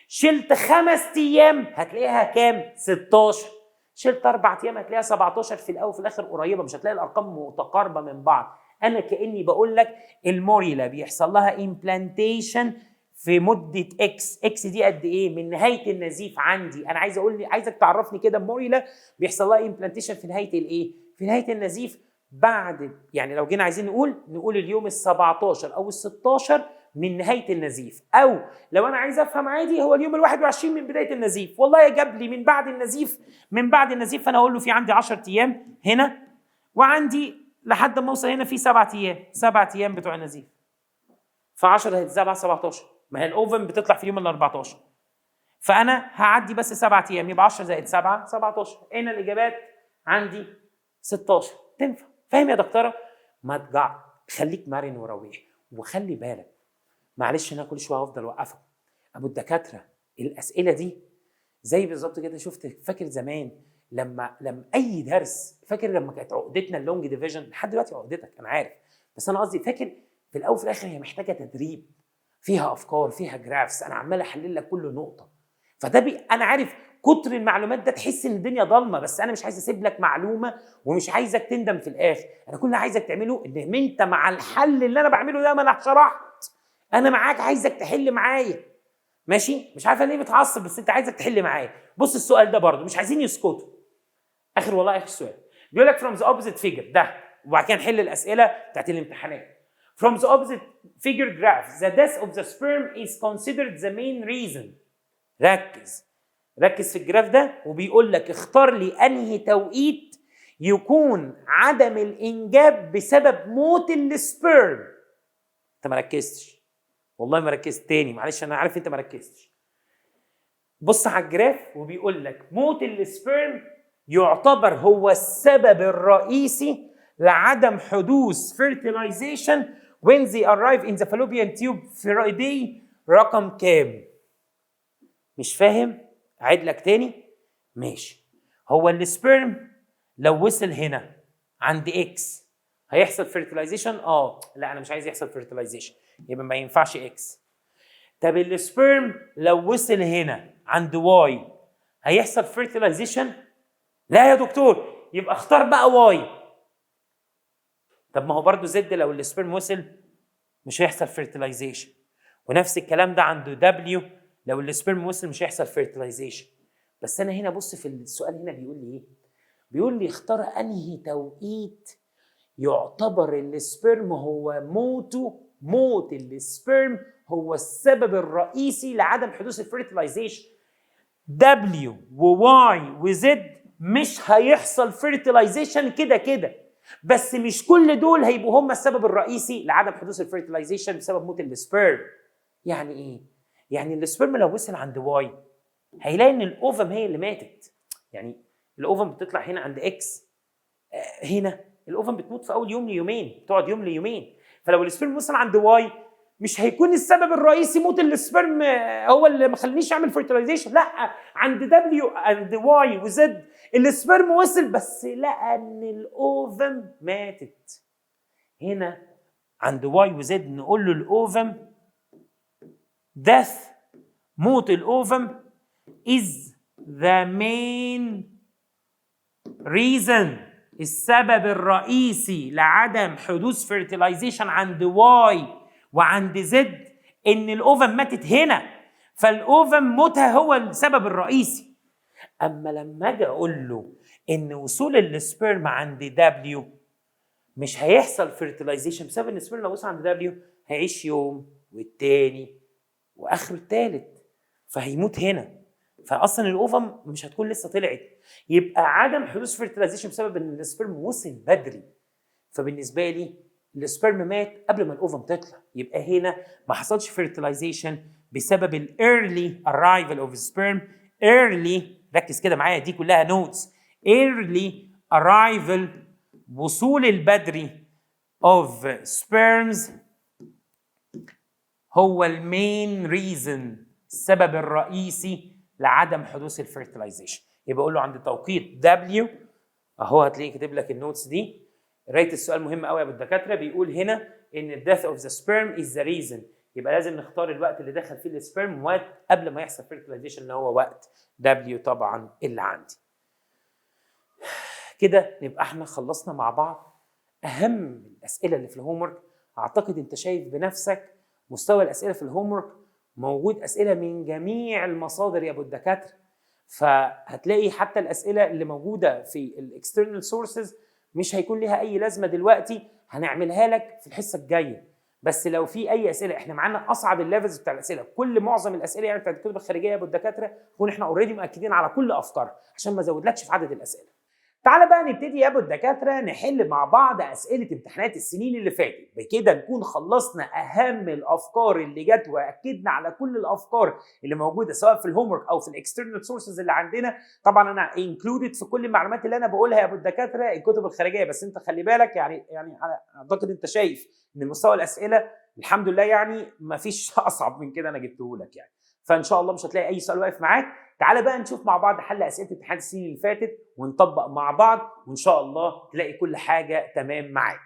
شلت 5 ايام هتلاقيها كام؟ 16. شلت 4 ايام هتلاقيها 17. في الاول وفي الاخر قريبه، مش هتلاقي الارقام متقاربه من بعض. انا كاني بقول لك الموريلا بيحصل لها امبلانتيشن في مده اكس دي قد ايه؟ من نهايه النزيف عندي. انا عايزك تعرفني كده الموريلا بيحصل لها امبلانتيشن في نهايه الايه؟ في نهايه النزيف بعد، يعني لو جينا عايزين نقول اليوم ال17 او ال16 من نهايه النزيف، او لو انا عايز افهم عادي هو اليوم ال21 من بدايه النزيف. والله جاب لي من بعد النزيف فانا اقول له في عندي 10 ايام هنا، وعندي لحد ما اوصل هنا في 7 ايام، 7 ايام بتوع النزيف. ف10 هيتزاد على 17، ما هي الاوفن بتطلع في اليوم ال14، فانا هعدي بس 7 ايام، يبقى 10 زائد 7 17. هنا الاجابات عندي 16. تنفع؟ فاهم يا دكتوره؟ ما تجع، خليك مرن ورويح. وخلي بالك، معلش انا كل شويه هفضل اوقفك. ابو الدكاتره الاسئله دي زي بالظبط كده. شفت؟ فاكر زمان لما اي درس، فاكر لما كانت عقدتنا اللونج ديفيجن؟ لحد دلوقتي عقدتك انا عارف، بس انا قصدي فاكر في الاول وفي الاخر هي محتاجه تدريب، فيها افكار، فيها جرافس، انا عمال احلل لك كل نقطه. فده انا عارف كتر المعلومات ده تحس ان الدنيا ضلمه، بس انا مش عايز اسيب لك معلومه ومش عايزك تندم في الاخر. انا كل اللي عايزك تعمله ان انت مع الحل اللي انا بعمله ده، ما انا شرحت، انا معاك، عايزك تحل معايا. ماشي؟ مش عارفه ليه بتعصب، بس انت عايزك تحل معايا. بص السؤال ده برضو مش عايزين يسكتوا. اخر سؤال بيقول لك from the opposite figure ده، وبعد كده نحل الاسئله بتاعت الامتحانات. From the opposite figure graph, the death of the sperm is considered the main reason. ركز في الجراف ده، وبيقول لك اختار لي انهي توقيت يكون عدم الانجاب بسبب موت السبرم. انت ما ركزتش، والله ما ركزت. تاني معلش، انا عارف انت ما ركزتش. بص على الجراف وبيقول لك موت السبرم يعتبر هو السبب الرئيسي لعدم حدوث fertilization when they arrive in the fallopian tube في day رقم كام؟ مش فاهم؟ اعيد لك تاني. ماشي. هو السبرم لو وصل هنا عند اكس هيحصل fertilization؟ لا انا مش عايز يحصل fertilization، يبقى ما ينفعش اكس. طب السبرم لو وصل هنا عند واي هيحصل fertilization؟ لا يا دكتور، يبقى اختار بقى واي. طب ما هو برضو زد لو السبرم وصل مش هيحصل fertilization، ونفس الكلام ده عنده دبليو لو السبرم وصل مش هيحصل fertilization. بس انا هنا بص في السؤال هنا بيقول لي ايه؟ بيقول لي اختار انهي توقيت يعتبر السبرم هو موت السبرم هو السبب الرئيسي لعدم حدوث الفيرتلايزيشن. دبليو وواي وزد مش هيحصل فيرتلايزيشن كده، بس مش كل دول هيبقوا هم السبب الرئيسي لعدم حدوث الفيرتلايزيشن بسبب موت السبرم. يعني ايه؟ يعني السبرم لو وصل عند واي هيلاقي ان الاوفم هي اللي ماتت. يعني الاوفم بتطلع هنا عند اكس، هنا الاوفم بتموت في اول يوم ليومين، بتقعد يوم ليومين. فلو السبرم وصل عند واي مش هيكون السبب الرئيسي موت السبرم هو اللي ما خلانيش اعمل فيرتلايزيشن، لا، عند دبليو عند واي وزد السبرم وصل بس لقى ان الاوفم ماتت. هنا عند واي وزد نقول له الاوفم death، موت الاوفم is the main reason، السبب الرئيسي لعدم حدوث fertilization عند واي وعند زد ان الاوفم ماتت هنا، فالاوفم موتها هو السبب الرئيسي. اما لما اجي اقول له ان وصول السبرم عند دبليو مش هيحصل fertilization بسبب ان السبرم لو وصل عند دبليو هيعيش يوم والتاني واخره التالت فهيموت هنا، فاصلا الاوفم مش هتكون لسه طلعت، يبقى عدم حدوث فيرتلايزيشن بسبب ان السبرم وصل بدري. فبالنسبه لي السبرم مات قبل ما الاوفم تطلع، يبقى هنا ما حصلش فيرتلايزيشن بسبب الايرلي arrival اوف sperm. ايرلي، ركز كده معايا، دي كلها نوتس. ايرلي arrival، وصول البدري of sperms هو المين ريزن، السبب الرئيسي لعدم حدوث الفيرتلايزيشن. يبقى اقول له عند توقيت W اهو، هتلاقيه كاتب لك النوتس دي. قرايه السؤال مهم قوي يا ابو الدكاتره، بيقول هنا ان death of the sperm is the reason. يبقى لازم نختار الوقت اللي دخل فيه السبرم وقت قبل ما يحصل فيرتلايزيشن، اللي هو وقت W طبعا اللي عندي. كده نبقى احنا خلصنا مع بعض اهم الاسئله اللي في الهومورك. اعتقد انت شايف بنفسك مستوى الاسئله في الهومورك موجود اسئله من جميع المصادر يا ابو الدكاتره، فهتلاقي حتى الاسئله اللي موجوده في الاكسترنال سورسز مش هيكون لها اي لازمه دلوقتي، هنعملها لك في الحصه الجايه. بس لو في اي اسئله، احنا معانا اصعب الليفلز بتاع الاسئله، كل معظم الاسئله يعني بتاعت الكتب الخارجيه يا ابو الدكاتره نكون احنا اوريدي مؤكدين على كل افكارها عشان ما ازودلكش في عدد الاسئله. تعالى بقى نبتدي يا ابو الدكاتره نحل مع بعض اسئله امتحانات السنين اللي فاتت، بكده نكون خلصنا اهم الافكار اللي جت واكدنا على كل الافكار اللي موجوده سواء في الهومورك او في الاكسترنال سورسز اللي عندنا. طبعا انا انكلودد في كل المعلومات اللي انا بقولها يا ابو الدكاتره الكتب الخارجيه، بس انت خلي بالك يعني اعتقد انت شايف ان مستوى الاسئله الحمد لله يعني ما فيش اصعب من كده انا جبته لك يعني، فان شاء الله مش هتلاقي اي سؤال واقف معاك. تعالى بقى نشوف مع بعض حل اسئله امتحانات السنين اللي فاتت ونطبق مع بعض، وان شاء الله تلاقي كل حاجه تمام معاك.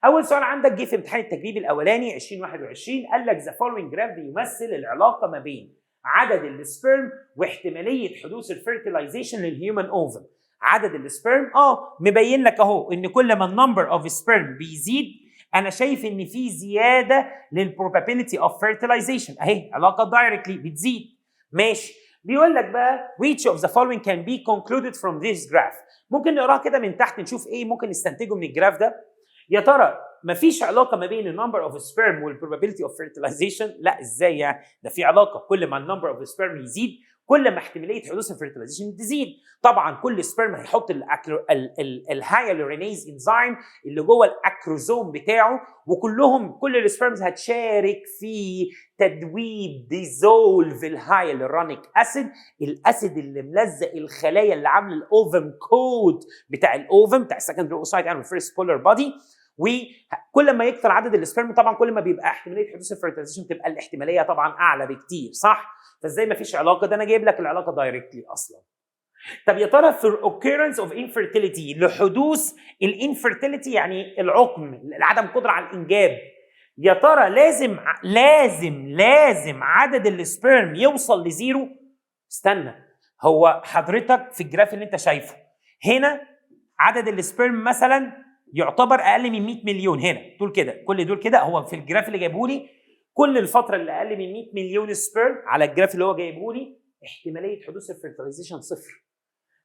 اول سؤال عندك جه في امتحان التجريبي الاولاني 2021، قال لك ذا فولوينج جراف بيمثل العلاقه ما بين عدد السبرم واحتماليه حدوث الفيرتلايزيشن للهيومن اوفم. عدد السبرم مبين لك اهو ان كل ما النمبر اوف سبرم بيزيد انا شايف ان في زياده للبروبابيلتي اوف فيرتلايزيشن، اهي علاقه دايركتلي بتزيد. ماشي، بيقول لك بقى which of the following can be concluded from this graph. ممكن نقراها كده من تحت نشوف ايه ممكن نستنتجه من الجراف ده. يا ترى مفيش علاقه ما بين النمبر اوف سبيرم والبروبابيلتي اوف فيرتلايزيشن؟ لا، ازاي يعني؟ ده في علاقه، كل ما النمبر اوف سبيرم يزيد كل ما احتماليه حدوث الفيرتلايزيشن تزيد. طبعا كل سبيرم هيحط الهايالورينيز انزيم اللي جوه الاكروزوم بتاعه، وكلهم كل السبيرمز هتشارك في تدويب ديزولف الهايالورونيك اسيد، الاسيد اللي ملزق الخلايا اللي عامله الاوفم كود بتاع الاوفم بتاع السكندري اوسايت يعني الفيرست بولر بودي. وكل ما يكثر عدد السبرم طبعا كل ما بيبقى احتماليه حدوث الفيرتلايزيشن تبقى الاحتماليه طبعا اعلى بكتير، صح؟ فازاي ما فيش علاقه؟ ده انا جايب لك العلاقه دايركتلي اصلا. طب يا ترى في occurrence of infertility، لحدوث الانفيرتيليتي يعني العقم، عدم القدره على الانجاب، يا ترى لازم عدد السبرم يوصل لزيرو؟ استنى، هو حضرتك في الجراف اللي انت شايفه هنا عدد السبرم مثلا يعتبر اقل من 100 مليون، هنا دول كده، كل دول كده، هو في الجراف اللي جايبه لي كل الفتره اللي اقل من 100 مليون سبرم على الجراف اللي هو جايبه لي احتماليه حدوث الفيرتلايزيشن صفر.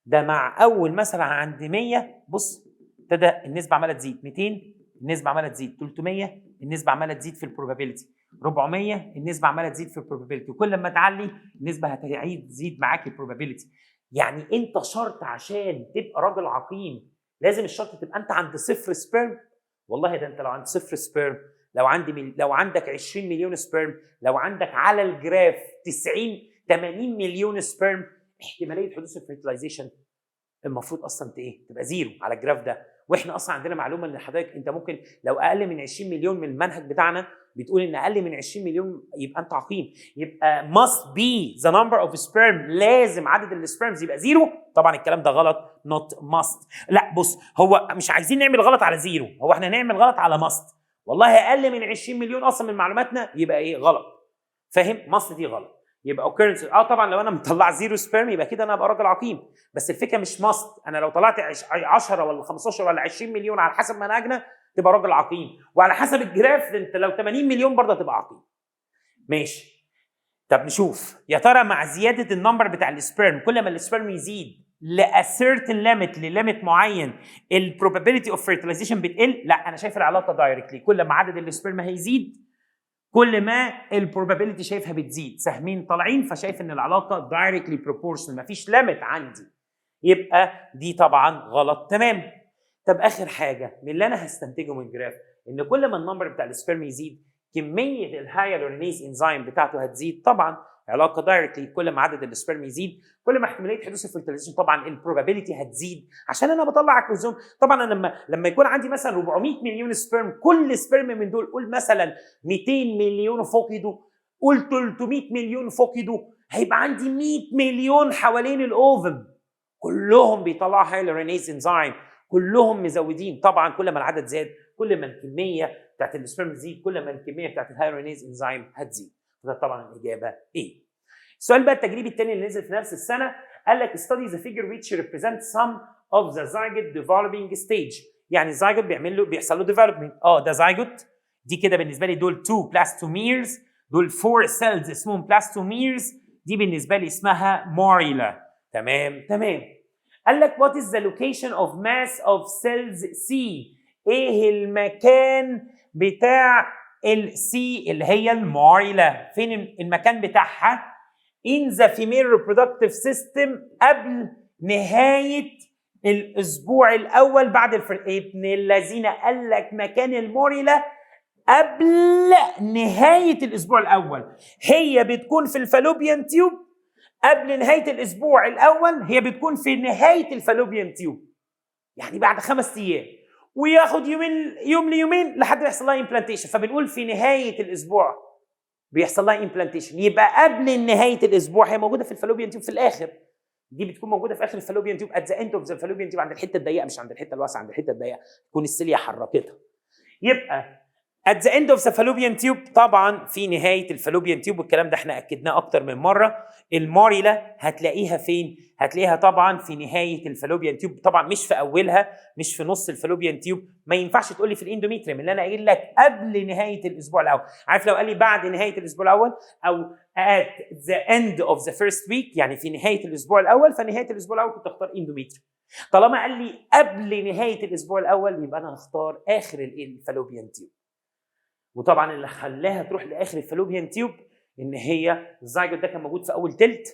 ده مع اول مثلا عند 100 بص ابتدى النسبه عماله تزيد، 200 النسبه عماله تزيد، 300 النسبه عماله تزيد في البروبابيلتي، 400 النسبه عماله تزيد في البروبابيلتي، وكل ما تعلي النسبه هتعيد تزيد معاك البروبابيلتي. يعني انت شرط عشان تبقى راجل عقيم لازم الشرط تبقى انت عند صفر سبيرم؟ والله ده انت لو عند صفر سبيرم، لو عندك 20 مليون سبيرم، لو عندك على الجراف 80 مليون سبيرم، احتماليه حدوث الفيرتلايزيشن المفروض اصلا تبقى زيرو على الجراف ده. واحنا اصلا عندنا معلومه ان حضرتك انت ممكن لو اقل من 20 مليون من المنهج بتاعنا بتقول ان اقل من 20 مليون يبقى انت عقيم، يبقى must be the number of sperm، لازم عدد السبيرمز يبقى زيرو. طبعا الكلام ده غلط، not must. لا بص، هو مش عايزين نعمل غلط على زيرو، هو احنا نعمل غلط على must. والله اقل من 20 مليون اصلا من معلوماتنا يبقى ايه؟ غلط. فاهم؟ must دي غلط. يبقى occurrence طبعا لو انا مطلع زيرو سبيرم يبقى كده انا ابقى راجل عقيم، بس الفكره مش ماست. انا لو طلعت 10 ولا 15 ولا 20 مليون على حسب منهجنا تبقى راجل عقيم، وعلى حسب الجراف انت لو 80 مليون برضه تبقى عقيم. ماشي، طب نشوف يا ترى مع زياده النمبر بتاع السبيرم كل ما السبيرم يزيد لاسيرتن ليميت، لليميت معين، البروبابيلتي اوف فيرتلايزيشن بتقل؟ لا، انا شايف العلاقه دايركتلي، كل ما عدد السبيرم هيزيد كل ما البروبابيلتي شايفها بتزيد، سهمين طالعين، فشايف ان العلاقه دايركتلي بروبورشنال، مفيش ليميت عندي، يبقى دي طبعا غلط. تمام. طب اخر حاجه من اللي انا هستنتجه من الجراف ان كل ما النمبر بتاع السبيرم يزيد كميه الهايالورونيز انزيم بتاعته هتزيد. طبعا علاقه دايركتلي، كل ما عدد السبرم يزيد كل ما احتماليه حدوث الفيرتيلايزيشن طبعا البروبابيلتي هتزيد، عشان انا بطلع كروموسوم. طبعا انا لما يكون عندي مثلا 400 مليون سبرم، كل سبرم من دول قول مثلا 200 مليون فقدوا، قول 300 مليون فقدوا، هيبقى عندي 100 مليون حوالين الاوفم كلهم بيطلعوا هايالورونيز انزيم، كلهم مزودين. طبعا كل ما العدد زاد كل ما الكميه بتاعت السبرم تزيد، كل ما الكميه بتاعت الهايالورونيز انزيم هتزيد. فده طبعا الاجابه ايه. السؤال بقى التجريبي الثاني اللي نزل في نفس السنه قال لك study the figure which represents some of the zygote developing stage. يعني الزيجوت بيحصل له development. ده زيجوت، دي كده بالنسبه لي دول 2 blastomeres، دول 4 cells اسمهم blastomeres، دي بالنسبه لي اسمها موريلا. تمام. قال لك what is the location of mass of cells C؟ ايه المكان بتاع السي اللي هي الموريلا؟ فين المكان بتاعها؟ in the female reproductive system قبل نهاية الأسبوع الأول بعد ابن الذين قال لك مكان الموريلا قبل نهاية الأسبوع الأول. هي بتكون في الفالوبيان تيوب قبل نهاية الأسبوع الأول، هي بتكون في نهاية الفالوبيان تيوب، يعني بعد 5 أيام، وياخد يوم ليومين لحد ما يحصل لها امبلانتيشن. فبنقول في نهاية الأسبوع بيحصل لها امبلانتيشن، يبقى قبل نهايه الاسبوع هي موجوده في الفالوبيان تيوب في الاخر. دي بتكون موجوده في اخر الفالوبيان تيوب ات ذا اند اوف ذا فالوبيان تيوب، عند الحته الضيقه مش عند الحته الواسعه، عند الحته الضيقه تكون السيليا حركتها. يبقى at the end of the fallopian tube طبعا في نهايه الفالوبيان تيوب، والكلام ده احنا اكدناه اكتر من مره. الموريلا هتلاقيها فين؟ هتلاقيها طبعا في نهايه الفالوبيان تيوب، طبعا مش في اولها، مش في نص الفالوبيان تيوب. ما ينفعش تقول لي في الاندوميتريوم اللي انا قايل لك قبل نهايه الاسبوع الاول. عارف لو قال لي بعد نهايه الاسبوع الاول او at the end of the first week، يعني في نهايه الاسبوع الاول، فنهايه الاسبوع الاول كنت اختار اندوميتريوم. طالما قال لي قبل نهايه الاسبوع الاول يبقى انا هختار اخر الفالوبيان تيوب. وطبعا اللي خلاها تروح لاخر الفالوبيان تيوب ان هي الزيجوت ده كان موجود في اول تلت،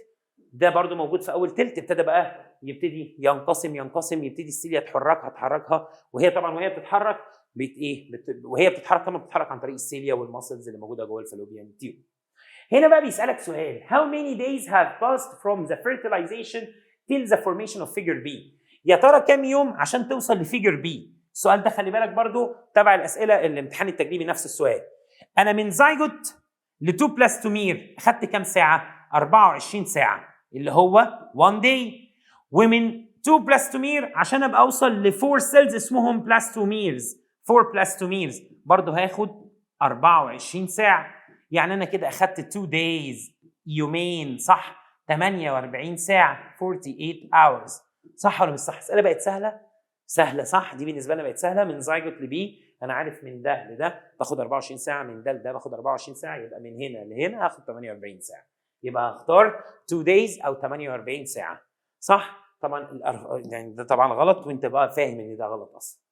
ده برضو موجود في اول تلت، ابتدى بقى يبتدي ينقسم، يبتدي السيليا تحركها، وهي طبعا وهي بتتحرك وهي بتتحرك طبعا بتتحرك عن طريق السيليا والماسلز اللي موجوده جوه الفالوبيان تيوب. هنا بقى بيسالك سؤال: how many days have passed from the fertilization till the formation of figure B؟ يا ترى كام يوم عشان توصل لفيجر بي؟ السؤال ده خلي بالك برضو تبع الاسئله الامتحان التجريبي نفس السؤال. انا من زيجوت ل2 بلاستومير اخدت كام ساعه؟ 24 ساعه اللي هو 1 day. ومن 2 بلاستومير عشان ابقى اوصل ل4 سيلز اسمهم بلاستوميرز، 4 بلاستوميرز برضو هاخد 24 ساعه. يعني انا كده اخدت 2 days، يومين، صح؟ 48 ساعه، 48 hours، صح ولا مش صح؟ الاسئله بقت سهله صح؟ دي بالنسبه لنا بقت سهله. من زيجوت لبي انا عارف من ده لده باخد 24 ساعه، من ده لده باخد 24 ساعه، يبقى من هنا لهنا هاخد 48 ساعه. يبقى هختار 2 days او 48 ساعه، صح؟ طبعا يعني ده طبعا غلط، وانت بقى فاهم ان ده غلط اصلا.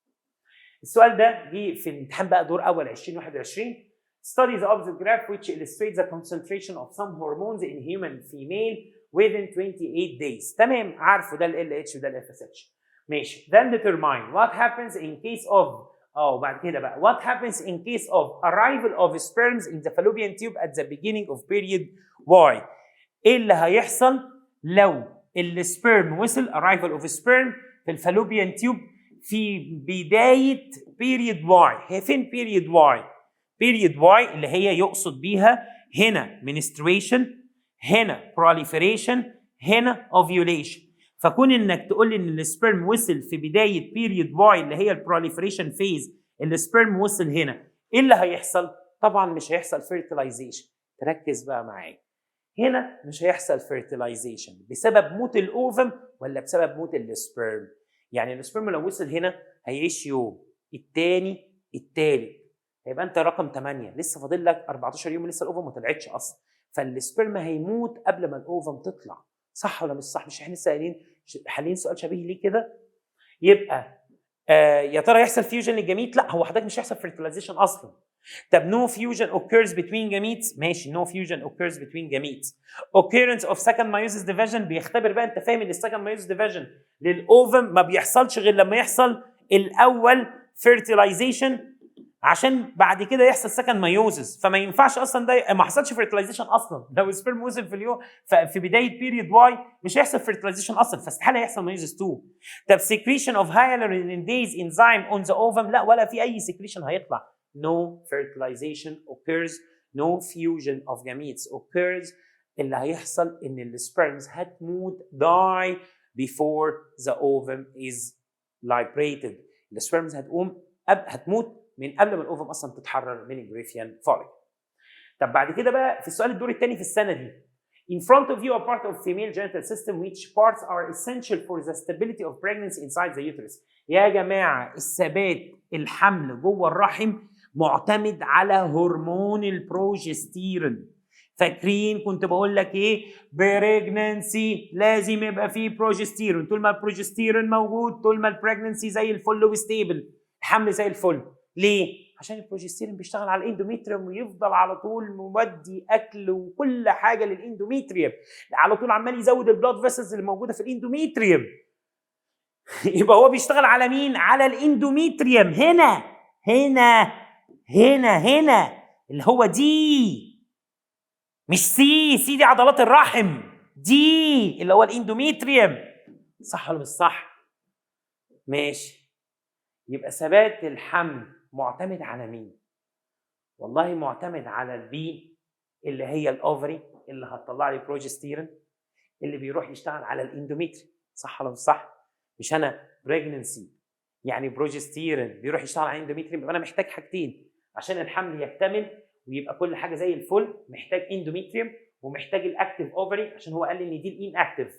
السؤال ده جه في الامتحان بقى دور اول 2021. Study the opposite graph which illustrates the concentration of some hormones in human female within 28 days. تمام، عارفه ده ال LH وده ال FSH. ماشي. Then determine what happens in case of بعد كده بقى what happens in case of arrival of sperms in the fallopian tube at the beginning of period Y. ايه اللي هيحصل لو السبرم وصل arrival of sperm في الفالوبيان تيوب في بداية period Y؟ هي فين period Y؟ period Y اللي هي يقصد بيها هنا menstruation، هنا proliferation، هنا ovulation. فكون انك تقول لي ان السبرم وصل في بدايه بيريود واي اللي هي البروليفريشن فيز، السبرم وصل هنا، ايه اللي هيحصل؟ طبعا مش هيحصل فيرتلايزيشن. تركز بقى معايا، هنا مش هيحصل فيرتلايزيشن بسبب موت الاوفم ولا بسبب موت السبرم؟ يعني السبرم لو وصل هنا هيعيش يوم، الثاني، الثالث، هيبقى انت رقم 8، لسه فاضل لك 14 يوم، لسه الاوفم ما طلعتش اصلا، فالسبرم هيموت قبل ما الاوفم تطلع، صح ولا مش صح؟ مش احنا لسه حالين سؤال شبيه ليه كده؟ يبقى يا ترى يحصل فيوجن للجميت؟ لا، هو حضرتك مش هيحصل فيرتلايزيشن اصلا. طب no fusion occurs between gametes؟ ماشي، no fusion occurs between gametes. occurrence of second meiosis division بيختبر بقى، انت فاهم ان السكند meiosis division للاوفم ما بيحصلش غير لما يحصل الاول fertilization عشان بعد كده يحصل سكند مايوزس، فما ينفعش اصلا ده ما حصلش فيرتلايزيشن اصلا. لو السبرم وصل في اليوم في بدايه بيريد واي مش هيحصل فيرتلايزيشن اصلا، فاستحاله يحصل مايوزس 2. طب secretion of hyaluronidase enzyme on the ovum، لا ولا في اي secretion هيطلع. no fertilization occurs, no fusion of gametes occurs. اللي هيحصل ان السبرمز هتموت die before the ovum is liberated. السبرمز هتموت من قبل ما الاوفم اصلا تتحرر من الجريفيان فوليك. طب بعد كده بقى في السؤال الدور الثاني في السنه دي. In front of you a part of female genital system which parts are essential for the stability of pregnancy inside the uterus. يا جماعه الثبات الحمل جوه الرحم معتمد على هرمون البروجستيرون. فاكرين كنت بقول لك ايه؟ بريجننسي لازم يبقى فيه بروجستيرون، طول ما البروجستيرون موجود طول ما البريجننسي زي الفل وستيبل، الحمل زي الفل. ليه؟ عشان البروجستيرون بيشتغل على الاندوميتريوم ويفضل على طول مودي اكل وكل حاجه للاندوميتريوم، على طول عمال يزود البلاد فيسلز اللي موجوده في الاندوميتريوم. يبقى هو بيشتغل على مين؟ على الاندوميتريوم. هنا هنا هنا هنا اللي هو دي، مش سي دي عضلات الرحم، دي اللي هو الاندوميتريوم. صح ولا مش صح؟ ماشي. يبقى ثبات الحمل معتمد على مين؟ والله معتمد على البي اللي هي الاوفري اللي هتطلع لي بروجستيرون اللي بيروح يشتغل على الاندوميتري. صح ولا مش صح؟ مش انا بريجننسي يعني بروجستيرون بيروح يشتغل على الاندوميتري، يبقى انا محتاج حاجتين عشان الحمل يكتمل ويبقى كل حاجه زي الفل. محتاج اندوميتريوم ومحتاج الاكتيف اوفري، عشان هو قال لي ان دي الان اكتيف،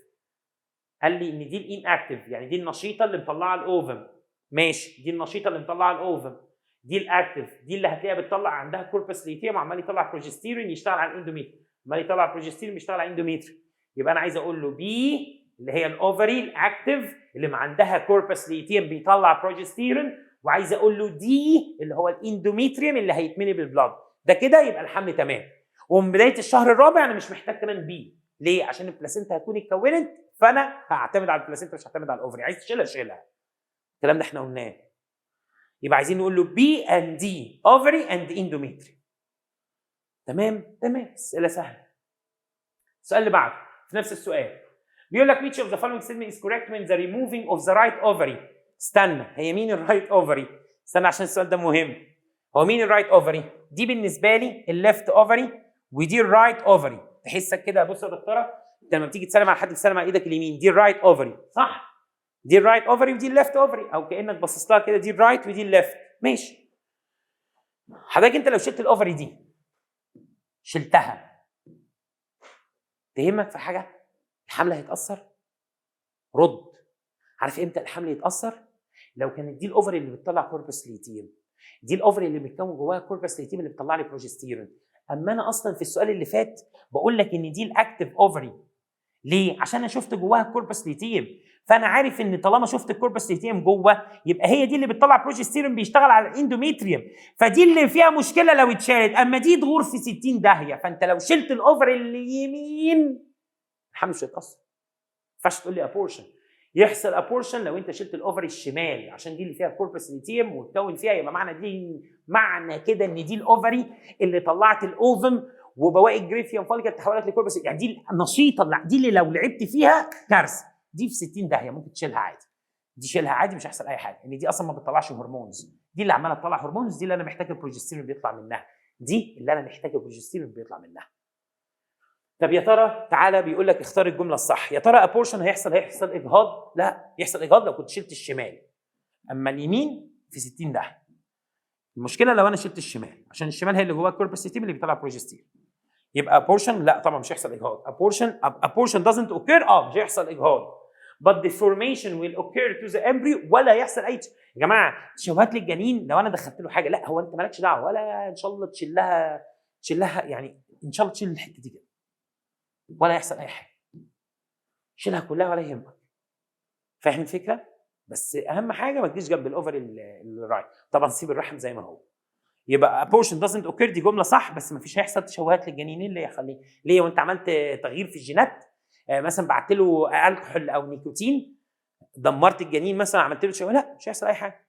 قال لي ان دي الان اكتيف يعني دي النشيطه اللي مطلعه الاوفم. ماشي، دي النشيطه اللي مطلعه الاوفم، دي الاكتيف، دي اللي هتلاقيها بتطلع عندها كوربس ليتيوم عمال يطلع بروجستيرون يشتغل على الاندوميتري، عمال يطلع بروجستيرون بيشتغل على الاندوميتري. يبقى انا عايز اقول له بي اللي هي الاوفري الاكتيف اللي ما عندها كوربس ليتيوم بيطلع بروجستيرون، وعايز اقول له دي اللي هو الاندوميتريوم اللي هيتملي بالبلاد. ده كده يبقى الحمل تمام. ومن بدايه الشهر الرابع انا مش محتاج كمان بي. ليه؟ عشان البلاسينتا هتكون اتكونت، فانا هعتمد على البلاسينتا مش هعتمد على الاوفري. عايز تشيلها شيلها. الكلام ده احنا قلناه. يبقى عايزين نقول له بي اند دي اوفري اند اندوميتري. تمام؟ تمام. اسئله سهله. السؤال اللي بعده في نفس السؤال بيقول لك which of the following statement is correct when the removing of the right ovary. استنى، هي مين الرايت اوفري؟ استنى عشان السؤال ده مهم. هو مين الرايت اوفري؟ دي بالنسبه لي الليفت اوفري ودي الرايت اوفري. تحسك كده، بص يا دكتوره انت لما بتيجي تسلم على حد بتسلم على ايدك اليمين، دي الرايت اوفري صح؟ دي الرايت اوفري ودي الليفت اوفري، او كانك باصص لها كده، دي الرايت ودي الليفت. ماشي. حضرتك انت لو شلت الاوفري دي شلتها تهمك في حاجه؟ الحمل هيتاثر؟ رد. عارف امتى الحمل يتاثر؟ لو كانت دي الاوفري اللي بتطلع كوربس ليتيم، دي الاوفري اللي بتكون جواها كوربس ليتيم اللي بتطلع لي بروجستيرون. اما انا اصلا في السؤال اللي فات بقول لك ان دي الاكتيف اوفري. ليه؟ عشان انا شفت جواها كوربس ليتيم، فانا عارف ان طالما شفت الكوربس ليتيم جوه يبقى هي دي اللي بتطلع بروجستيرون بيشتغل على الاندوميتريوم، فدي اللي فيها مشكله لو اتشالت. اما دي تغور في 60 داهيه. فانت لو شلت الاوفري اليمين الحمل مش هيتاثر. ما ينفعش تقول لي ابورشن. يحصل ابورشن لو انت شلت الاوفري الشمال عشان دي اللي فيها كوربس ليتيم وتكون فيها، يبقى معنى كده ان دي الاوفري اللي طلعت الاوفم وبواقي الجريفيان فوليكل تحولت لكوربس، يعني دي النشيطه، دي اللي لو لعبت فيها كارثه. دي في 60 داهيه ممكن تشيلها عادي. دي شيلها عادي مش هيحصل اي حاجه، ان دي اصلا ما بتطلعش هرمونز. دي اللي عماله تطلع هرمونز، دي اللي انا محتاج البروجستيرون بيطلع منها، دي اللي انا محتاج البروجستيرون بيطلع منها. طب يا ترى تعالى بيقول لك اختار الجمله الصح. يا ترى ابورشن هيحصل اجهاض؟ لا، يحصل اجهاض لو كنت شلت الشمال، اما اليمين في 60 داهيه. المشكله لو انا شلت الشمال عشان الشمال هي اللي جواها الكوربس اللي بيطلع بروجستيرون. يبقى ابورشن لا طبعا مش هيحصل اجهاض. ابورشن doesn't occur، مش هيحصل اجهاض. but the formation will occur to the embryo، ولا يحصل اي يا جماعه تشوهات للجنين لو انا دخلت له حاجه. لا، هو انت مالكش دعوه، ولا ان شاء الله تشيلها يعني ان شاء الله تشيل الحته دي كده ولا يحصل اي حاجه. شيلها كلها ولا يهمك. فاهم الفكره؟ بس اهم حاجه ما تجيش جنب الاوفر الرايت. طبعا سيب الرحم زي ما هو. يبقى abortion doesn't occur دي جمله صح، بس ما فيش هيحصل تشوهات للجنين. اللي يخليه ليه؟ وانت عملت تغيير في الجينات، مثلا بعت له الكحول او نيكوتين دمرت الجنين مثلا، عملت له تشوه، لا مش هيحصل اي حاجه.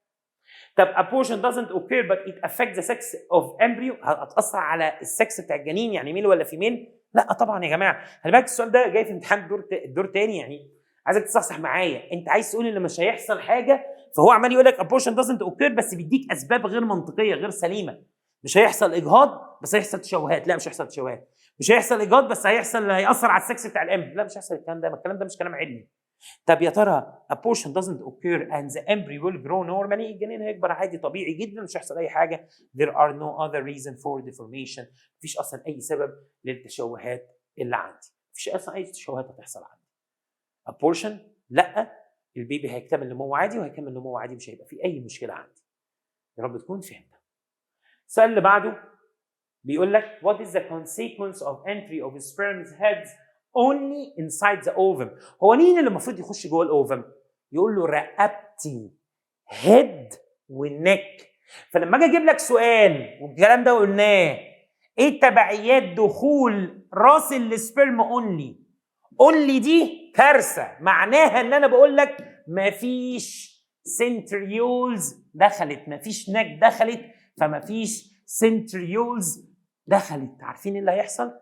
طب abortion doesn't occur but it affects the sex of embryo، هتأثر على السكس بتاع الجنين يعني ميل ولا فيميل؟ لا طبعا يا جماعه. خلي بالك السؤال ده جاي في امتحان دور تاني، يعني عايزك تصحصح معايا. انت عايز تقول ان مش هيحصل حاجه، فهو عمال يقول لك abortion doesn't occur بس بيديك اسباب غير منطقيه غير سليمه. مش هيحصل اجهاض بس هيحصل تشوهات، لا مش هيحصل تشوهات. مش هيحصل اجهاض بس هيأثر على السكس بتاع الامبريو، لا مش هيحصل الكلام ده. الكلام ده مش كلام علمي. طب يا ترى abortion doesn't occur and the embryo will grow normally، الجنين هيكبر عادي طبيعي جدا مش هيحصل اي حاجه. there are no other reason for deformation، مفيش اصلا اي سبب للتشوهات اللي عندي، مفيش اصلا اي تشوهات هتحصل عندي. abortion لا، البيبي هيكتمل نمو عادي وهيكمل نمو عادي، مش هيبقى في اي مشكله عندي. يا رب تكون فهمت. السؤال اللي بعده بيقول لك what is the consequence of entry of sperm's heads only inside the ovum. هو مين اللي المفروض يخش جوه الاوفم؟ يقول له رقبتي، هيد والنك. فلما اجي اجيب لك سؤال والكلام ده قلناه، ايه تبعيات دخول راس السبرم اونلي دي كارثه. معناها ان انا بقول لك مفيش سنتريولز دخلت، مفيش نك دخلت، فمفيش سنتريولز دخلت. عارفين ايه اللي هيحصل؟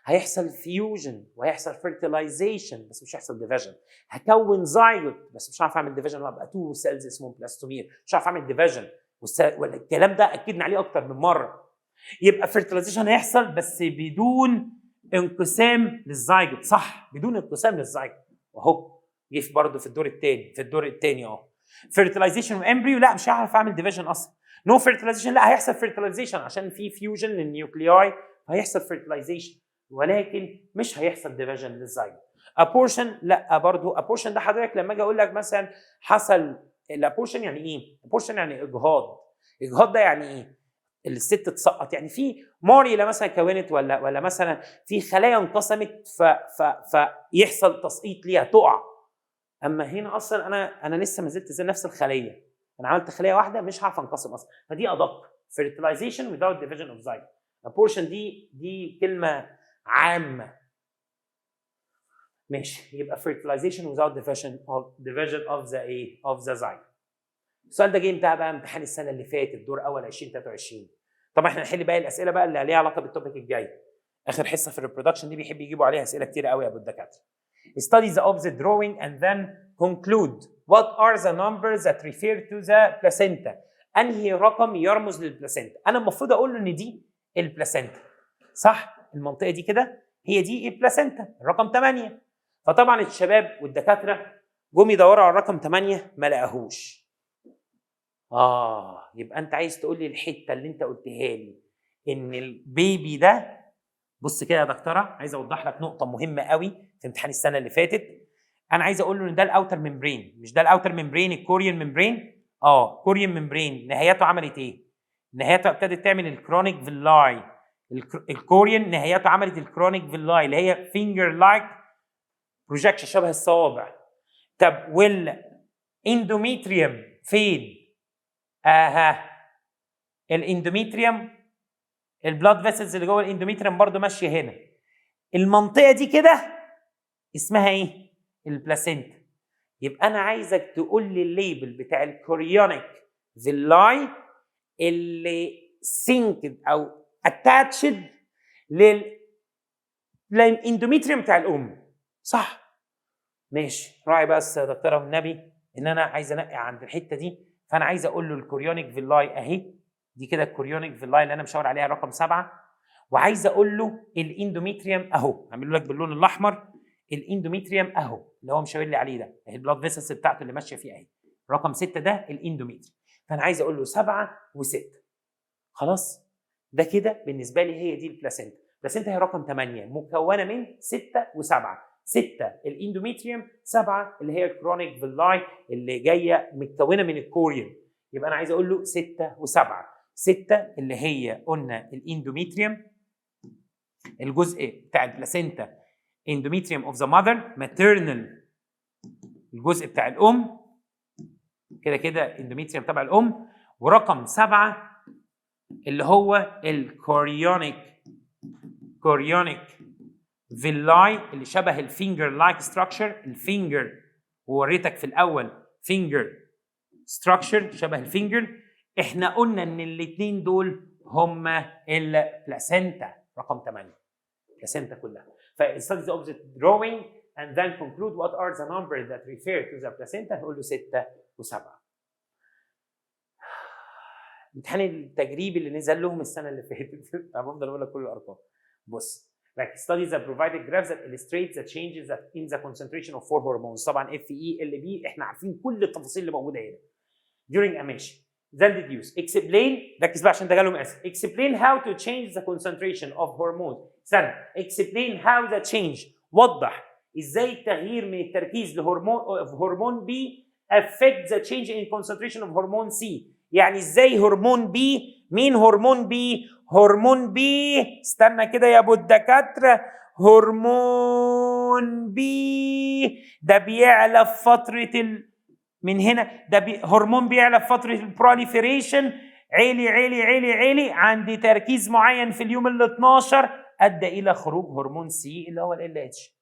هيحصل فيوجن وهيحصل فيرتيلايزيشن بس مش هيحصل ديفيجن. هكون زايجوت بس مش هعرف اعمل ديفيجن، وهبقى 2 سيلز اسمهم بلاستومير، مش هعرف اعمل ديفيجن. والكلام ده اكدنا عليه اكتر من مره. يبقى فيرتيلايزيشن هيحصل بس بدون انقسام للزايجوت، صح؟ بدون انقسام للزايجوت. واهو جه برضه في الدور الثاني اهو فيرتيلايزيشن وامبريو، لا مش هعرف اعمل ديفيجن اصلا. نو فيرتيلايزيشن، لا هيحصل فيرتيلايزيشن عشان في فيوجن للنيوكلياي، هيحصل فيرتيلايزيشن ولكن مش هيحصل ديفيجن للزايجوت. ابورشن لا برضه. ابورشن ده حضرتك لما اجي اقول لك مثلا حصل الابورشن يعني ايه؟ ابورشن يعني اجهاض. اجهاض ده يعني ايه؟ الست تسقط، يعني في ماريلا مثلا كونت ولا مثلا في خلايا انقسمت فيحصل تسقيط ليها تقع. اما هنا اصلا انا لسه ما زلت زي نفس الخليه، انا عملت خليه واحده مش هعرف انقسم اصلا، فدي ادق. fertilization without division of zygote. abortion دي كلمه عامه. ماشي، يبقى fertilization without division of the zygote. السؤال ده جه امتى بقى؟ امتحان السنه اللي فاتت دور اول 2023. طبعا احنا هنحل باقي الاسئله بقى اللي عليها علاقه بالتوبيك الجاي. اخر حصه في الريبرودكشن دي بيحب يجيبوا عليها اسئله كتير قوي يا ابو الدكاتره. Study the opposite drawing and then conclude what are the numbers that refer to the placenta. انهي رقم يرمز للبلاسينتا؟ انا المفروض اقول له ان دي البلاسينتا، صح؟ المنطقه دي كده هي دي البلاسينتا، الرقم 8. فطبعا الشباب والدكاتره جم يدوروا على الرقم 8 ما لقاهوش. يبقى انت عايز تقول لي الحته اللي انت قلتها لي ان البيبي ده، بص كده يا دكتوره، عايز اوضح لك نقطه مهمه قوي في امتحان السنه اللي فاتت. انا عايز اقول له ان ده الاوتر ممبرين، مش ده الاوتر ممبرين الكوريون ممبرين. كوريون ممبرين نهايته عملت ايه؟ نهايته ابتدت تعمل الكرونيك فيلاي. الكوريون نهايته عملت الكرونيك فيلاي اللي هي فينجر لايك بروجكشن شبه الصوابع. طب والاندوميتريوم فين؟ الاندوميتريوم، البلاد فيسلز اللي جوه الاندوميتريوم برضو ماشيه هنا. المنطقه دي كده اسمها ايه؟ البلاسينتا. يبقى انا عايزك تقول لي الليبل بتاع الكوريونيك فيلاي اللي سينكد او اتاتشد للاندوميتريوم بتاع الام، صح؟ ماشي. راعي بس يا دكتوره والنبي ان انا عايز انقي عند الحته دي، فانا عايز اقول له الكوريونيك فيلاي اهي، دي كده الكوريونيك فيلاي اللي انا مشاور عليها رقم 7، وعايز اقول له الاندوميتريوم اهو، هعمله لك باللون الاحمر. الاندوميتريوم اهو اللي هو مشاور لي عليه ده، اهي البلاد فيسلز بتاعته اللي ماشيه فيه اهي. رقم 6 ده الاندوميتريوم، فانا عايز اقول له 7 و6. خلاص؟ ده كده بالنسبه لي هي دي البلاسينتا. البلاسينتا هي رقم 8 مكونه من 6 و7. 6 الاندوميتريوم، 7 اللي هي الكرونيك فيلاي اللي جايه متكونه من الكوريون. يبقى انا عايز اقول له 6 و7. 6 اللي هي قلنا الاندوميتريوم، الجزء بتاع البلاسينتا اندوميتريوم اوف ذا ماذر، ماتيرنال الجزء بتاع الام، كده كده اندوميتريوم تبع الام. ورقم 7 اللي هو الكوريونيك فيلاي اللي شبه الفينجر لايك ستراكشر. الفينجر ووريتك في الاول فينجر ستراكشر شبه الفينجر، احنا قلنا ان الاثنين دول هما البلاسينتا رقم 8. البلاسينتا كلها. فstudy the object drawing and then conclude what are the numbers that refer to the placenta. نقول له 6 و7. الامتحان التجريبي اللي نزل لهم السنه اللي فاتت انا بفضل اقول لك كل الارقام. بص studies that provided graphs that illustrate the changes that in the concentration of four hormones. طبعا FE LB احنا عارفين كل التفاصيل اللي موجوده هنا. during a ماشي. then deduce. explain. ركز بقى عشان ده جالهم اسف. explain how to change the concentration of hormones. استنى. explain how the change. وضح ازاي التغيير من التركيز لهرمون B affect the change in concentration of hormone C. يعني ازاي هرمون بي؟ مين هرمون بي؟ هرمون بي استنى كده يا ابو الدكاتره، هرمون بي ده بيعلى في فتره من هنا ده هرمون بيعلى في فتره البروليفريشن، عالي عند تركيز معين في اليوم ال 12 ادى الى خروج هرمون سي اللي هو ال اتش.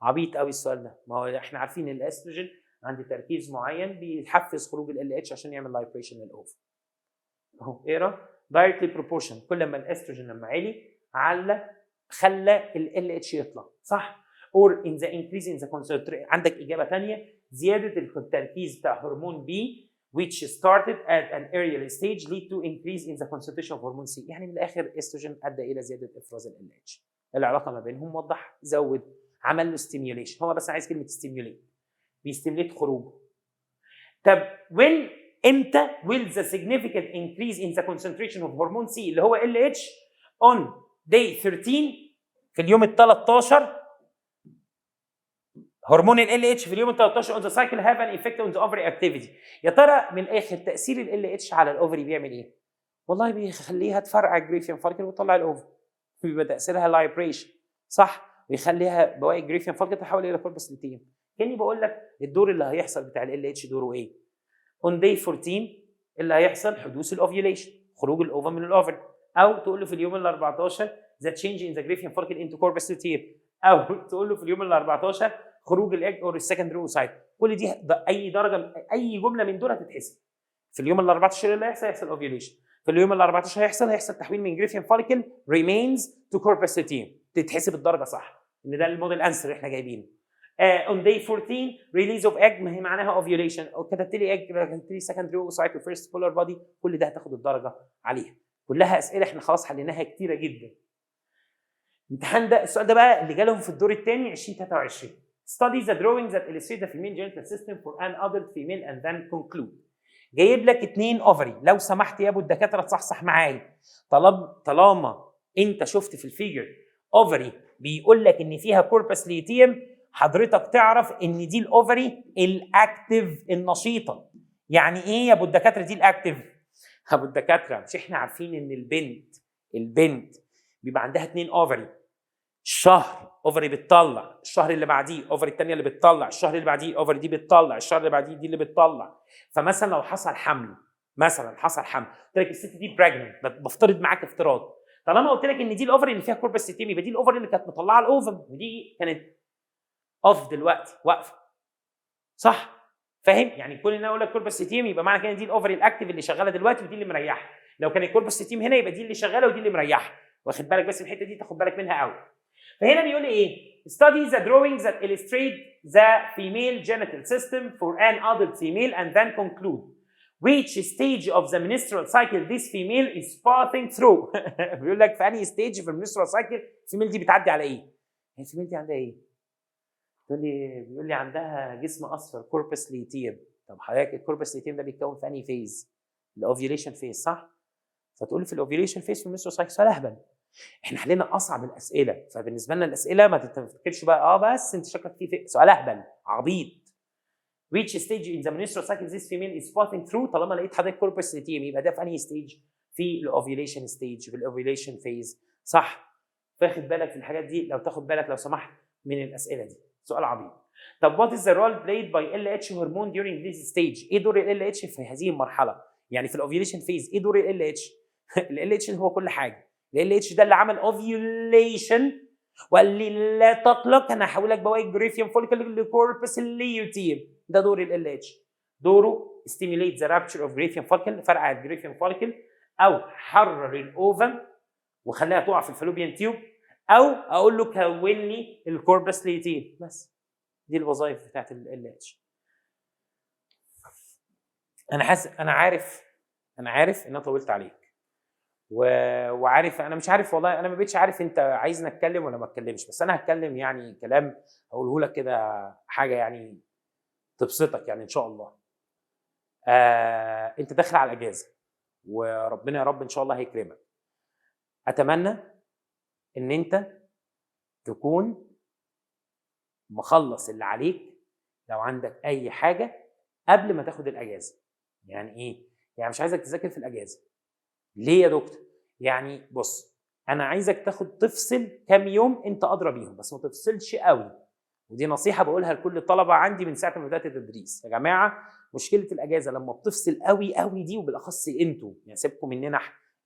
عبيط قوي السؤال ده، ما هو احنا عارفين الاستروجين عند تركيز معين بيحفز خروج ال اتش عشان يعمل لايبريشن للاوفر. اهو اقرا دايركتلي بروبورشن، كل ما الاستروجين لما على خلى ال اتش يطلع صح؟ اور ان ذا انكريز ان ذا concentration. عندك اجابه ثانيه، زياده التركيز بتاع هرمون بي which started at an early stage lead to increase in the concentration of hormone C. يعني من الاخر استروجين ادى الى زياده افراز ال اتش. العلاقه ما بينهم وضح، زود، عمل له ستيميوليشن. هو بس عايز كلمه ستيميوليت، بيستيميليت خروجه. طب امتى will the significant increase in the concentration of hormone C اللي هو LH on day 13 في اليوم ال 13. هرمون ال LH في اليوم ال 13 on the cycle have an effect on the ovary activity. يا ترى من الاخر تاثير ال LH على الاوفري بيعمل ايه؟ والله بيخليها تفرقع الجريفيان فوليكل وتطلع الاوفر. بيبقى تاثيرها لايبريشن صح؟ ويخليها بواقي الجريفيان فوليكل تحول الى كوربس لوتيم. كاني بقول لك الدور اللي هيحصل بتاع ال LH دوره ايه؟ on day 14 اللي هيحصل حدوث الاوفيوليشن، خروج الاوفر من الاوفر، او تقول له في اليوم ال 14 the change in the Graafian follicle into corpus luteum، او تقول له في اليوم ال 14 خروج الاج اور السكندري اوسايت. كل دي اي درجه اي جمله من دول هتتحسب. في اليوم ال 14 اللي هيحصل اوفيوليشن، في اليوم ال 14 هيحصل تحويل من Graafian follicle remains to corpus luteum، تتحسب الدرجه صح، ان ده الموديل انسر اللي احنا جايبينه. on day 14 release of egg، ما هي معناها ovulation، او كتبت لي egg، كتبت لي secondary oocyte first polar body، كل ده هتاخد الدرجه عليها. كلها اسئله احنا خلاص حليناها كتيره جدا. الامتحان ده السؤال ده بقى اللي جالهم في الدور الثاني 2023. study the drawings that illustrate the female genital system for an adult female and then conclude. جايب لك 2 اوفري، لو سمحت يا ابو الدكاتره تصحصح معايا. طالما انت شفت في الفيجر اوفري بيقول لك ان فيها كوربس ليتيم، حضرتك تعرف ان دي الاوفري الاكتف النشيطه. يعني ايه يا ابو الدكاتره دي الاكتف؟ ابو الدكاتره مش احنا عارفين ان البنت بيبقى عندها 2 اوفري، الشهر اوفري بتطلع، الشهر اللي بعديه اوفري الثانيه اللي بتطلع، الشهر اللي بعديه اوفري دي بتطلع، الشهر اللي بعديه دي اللي بتطلع. فمثلا لو حصل حمل، قلت لك الست دي براجننت، بفترض معاك افتراض، طالما قلت لك ان دي الاوفري اللي فيها كوربس سيتيم، يبقى دي الاوفري اللي كانت مطلعه الاوفم، ودي كانت اوف دلوقتي واقفه صح؟ فاهم؟ يعني كل ان انا اقول لك كوربس سيتيم يبقى معنى كده دي الاوفري الاكتف اللي شغاله دلوقتي ودي اللي مريحه. لو كان الكوربس سيتيم هنا يبقى دي اللي شغاله ودي اللي مريحه. واخد بالك بس الحته دي تاخد بالك منها قوي. فهنا بيقول لي ايه؟ study the drawings that illustrate the female genital system for an adult female and then conclude which stage of the menstrual cycle this female is passing through. بيقول لك في انهي ستيج في المنسترال سايكل الفيميل دي بتعدي على ايه؟ الفيميل دي عندها ايه؟ بيقول لي عندها جسم اصفر كوربس ليتيم. طب حضرتك الكوربس ليتيم ده بيتكون في انهي فيز؟ الاوفيوليشن فيز صح؟ فتقول لي في الاوفيوليشن فيز في المنسترال سايكل. سؤال اهبل. احنا حلينا اصعب الاسئله، فبالنسبه لنا الاسئله ما تفتكرش بقى بس انت شكلك في سؤال اهبل عبيط. which stage in the menstrual cycle this female is passing through. طالما لقيت حضرتك كوربس ليتيم يبقى ده في انهي ستيج؟ في الاوفيوليشن ستيج، في الاوفيوليشن فيز صح؟ فاخد بالك في الحاجات دي، لو تاخد بالك لو سمحت من الاسئله دي. سؤال عبيط. طب what is the role played by LH hormone during this stage؟ ايه دور ال LH في هذه المرحله؟ يعني في الاوفيوليشن فيز ايه دور ال LH؟ ال LH هو كل حاجه. ال LH ده اللي عمل اوفيوليشن وقال لي لا تقلق انا هحول لك بواقي الجريفيان فوليكل لكوربس الليوتيم. ده دور ال LH. دوره stimulate the rupture of Graafian follicle، فرقع الجريفيان follicle، او حرر الاوفم وخليها تقع في الفالوبيان تيوب، او اقول له كون لي الكوربس ليتين. بس دي الوظائف بتاعت ال اتش. انا عارف ان انا طولت عليك، وعارف انا مش عارف والله، انا ما بقتش عارف انت عايزني اتكلم ولا ما اتكلمش، بس انا هتكلم يعني كلام هقوله لك كده، حاجه يعني تبسطك يعني ان شاء الله. انت داخل على الاجازه، وربنا يا رب ان شاء الله هيكرمك. اتمنى ان انت تكون مخلص اللي عليك لو عندك اي حاجه قبل ما تاخد الاجازه. يعني ايه؟ يعني مش عايزك تذاكر في الاجازه. ليه يا دكتور؟ يعني بص، انا عايزك تفصل كام يوم انت ادرى بيهم، بس ما تفصلش قوي. ودي نصيحه بقولها لكل الطلبه عندي من ساعه ما بدات التدريس. يا جماعه، مشكله الاجازه لما بتفصل قوي قوي دي، وبالاخص انتوا، يعني سيبكم مننا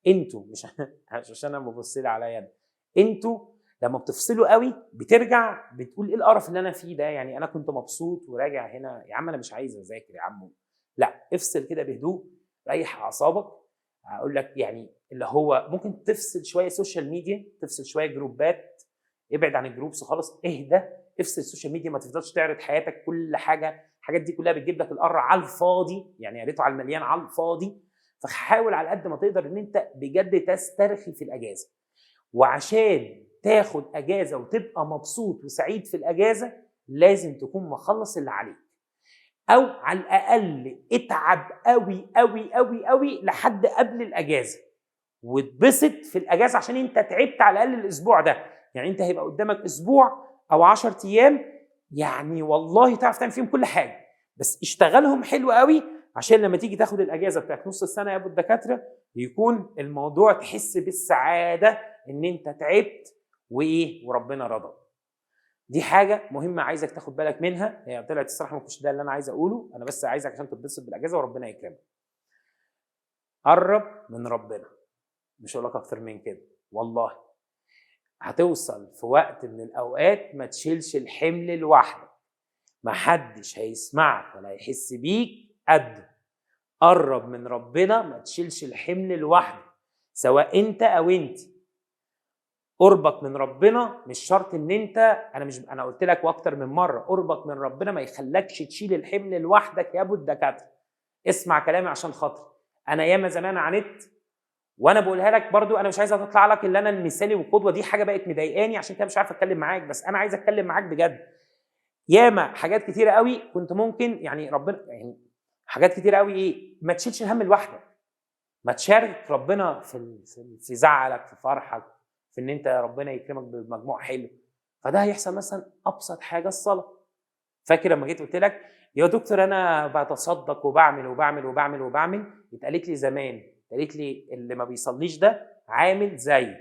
انتوا، مش عشان انا ببص لي عليا انا، انتوا لما بتفصلوا قوي بترجع بتقول ايه القرف اللي انا فيه ده؟ يعني انا كنت مبسوط وراجع هنا، يا عم انا مش عايز اذاكر يا عم. لا، افصل كده بهدوء، ريح اعصابك. هقول لك يعني اللي هو ممكن تفصل شويه سوشيال ميديا، تفصل شويه جروبات، ابعد عن الجروبس خالص، اهدى، افصل السوشيال ميديا، ما تفضلش تعرض حياتك كل حاجه، الحاجات دي كلها بتجيب لك القرع على الفاضي، يعني يا ريته على المليان على الفاضي. فحاول على قد ما تقدر ان انت بجد تسترخي في الاجازه. وعشان تاخد اجازه وتبقى مبسوط وسعيد في الاجازه، لازم تكون مخلص اللي عليك، او على الاقل اتعب قوي قوي قوي قوي لحد قبل الاجازه، واتبسط في الاجازه عشان انت تعبت على الاقل الاسبوع ده. يعني انت هيبقى قدامك اسبوع او 10 ايام، يعني والله تعرف تعمل فيهم كل حاجه، بس اشتغلهم حلو قوي عشان لما تيجي تاخد الاجازه بتاعت نص السنه يا ابو الدكاتره، يكون الموضوع تحس بالسعاده ان انت تعبت وايه وربنا رضى. دي حاجه مهمه عايزك تاخد بالك منها. هي طلعت الصراحه ما كنتش ده اللي انا عايز اقوله، انا بس عايزك عشان تتبسط بالاجازه وربنا يكرمك. قرب من ربنا، مش هقول لك اكتر من كده. والله هتوصل في وقت من الاوقات ما تشيلش الحمل لوحدك، محدش هيسمعك ولا هيحس بيك قده. قرب من ربنا، ما تشيلش الحمل لوحدك، سواء انت او انت. قربك من ربنا مش شرط ان انت، انا قلت لك واكتر من مره، قربك من ربنا ما يخلكش تشيل الحمل لوحدك يا ابو الدكاتره. اسمع كلامي عشان خاطري، انا ياما زمان عانيت، وانا بقولها لك برضو، انا مش عايز اطلع لك اللي انا المثالي والقدوه، دي حاجه بقت مضايقاني عشان كده مش عارف اتكلم معاك، بس انا عايز اتكلم معاك بجد. ياما حاجات كتيره قوي كنت ممكن، يعني ربنا يعني حاجات كتيره قوي ايه، ما تشيلش الهم لوحدك، ما تشارك ربنا في زعلك، في فرحك، في ان انت ربنا يكرمك بمجموع حلو. فده هيحصل مثلا ابسط حاجه الصلاه. فاكر لما جيت قلت لك يا دكتور انا بتصدق وبعمل وبعمل وبعمل وبعمل، اتقالت لي زمان، اتقالت لي اللي ما بيصليش ده عامل زي،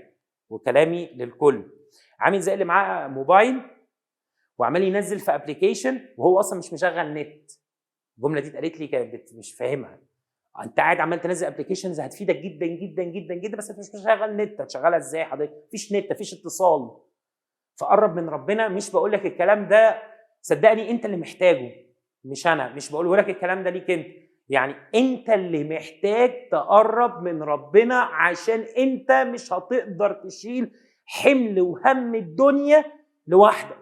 وكلامي للكل، عامل زي اللي معاه موبايل وعمال ينزل في ابلكيشن وهو اصلا مش مشغل نت. الجمله دي اتقالت لي كانت مش فاهمها. انت قاعد عمال تنزل ابلكيشنز هتفيدك جدا جدا جدا جدا، بس انت مش مشغل نت، هتشغلها ازاي حضرتك؟ مفيش نت، مفيش اتصال. فقرب من ربنا، مش بقول لك الكلام ده صدقني انت اللي محتاجه، مش انا، مش بقوله لك الكلام ده ليك انت، يعني انت اللي محتاج تقرب من ربنا، عشان انت مش هتقدر تشيل حمل وهم الدنيا لوحدك.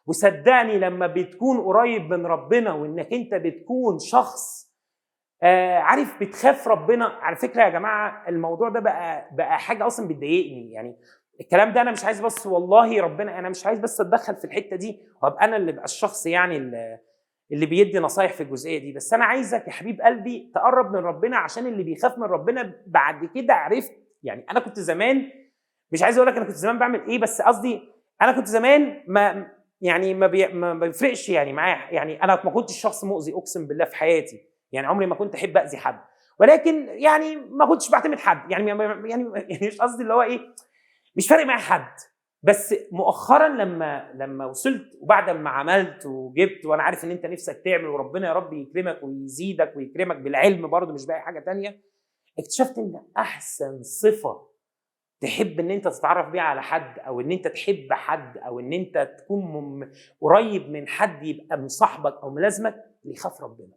وصدقني لما بتكون قريب من ربنا، وانك انت بتكون شخص عارف بتخاف ربنا. على فكره يا جماعه الموضوع ده بقى حاجه اصلا بتضايقني، يعني الكلام ده انا مش عايز، بس والله ربنا انا مش عايز بس اتدخل في الحته دي وابقى انا اللي بقى الشخص يعني اللي بيدي نصايح في الجزئيه دي، بس انا عايزك يا حبيب قلبي تقرب من ربنا، عشان اللي بيخاف من ربنا بعد كده عرفت. يعني انا كنت زمان، مش عايز اقول لك انا كنت زمان بعمل ايه، بس قصدي انا كنت زمان ما بيفرقش يعني معايا، يعني انا ما كنتش شخص مؤذي اقسم بالله في حياتي، يعني عمري ما كنت احب اذي حد، ولكن يعني ما كنتش بعتمد حد، يعني مش قصدي اللي هو ايه، مش فارق معايا حد. بس مؤخرا لما وصلت وبعد ما عملت وجبت، وانا عارف ان انت نفسك تعمل وربنا يا رب يكرمك ويزيدك ويكرمك بالعلم برضه مش باقي حاجه تانية، اكتشفت ان احسن صفه تحب ان انت تتعرف بيها على حد، او ان انت تحب حد، او ان انت تكون قريب من حد يبقى مصاحبك او ملازمك، اللي يخاف ربنا.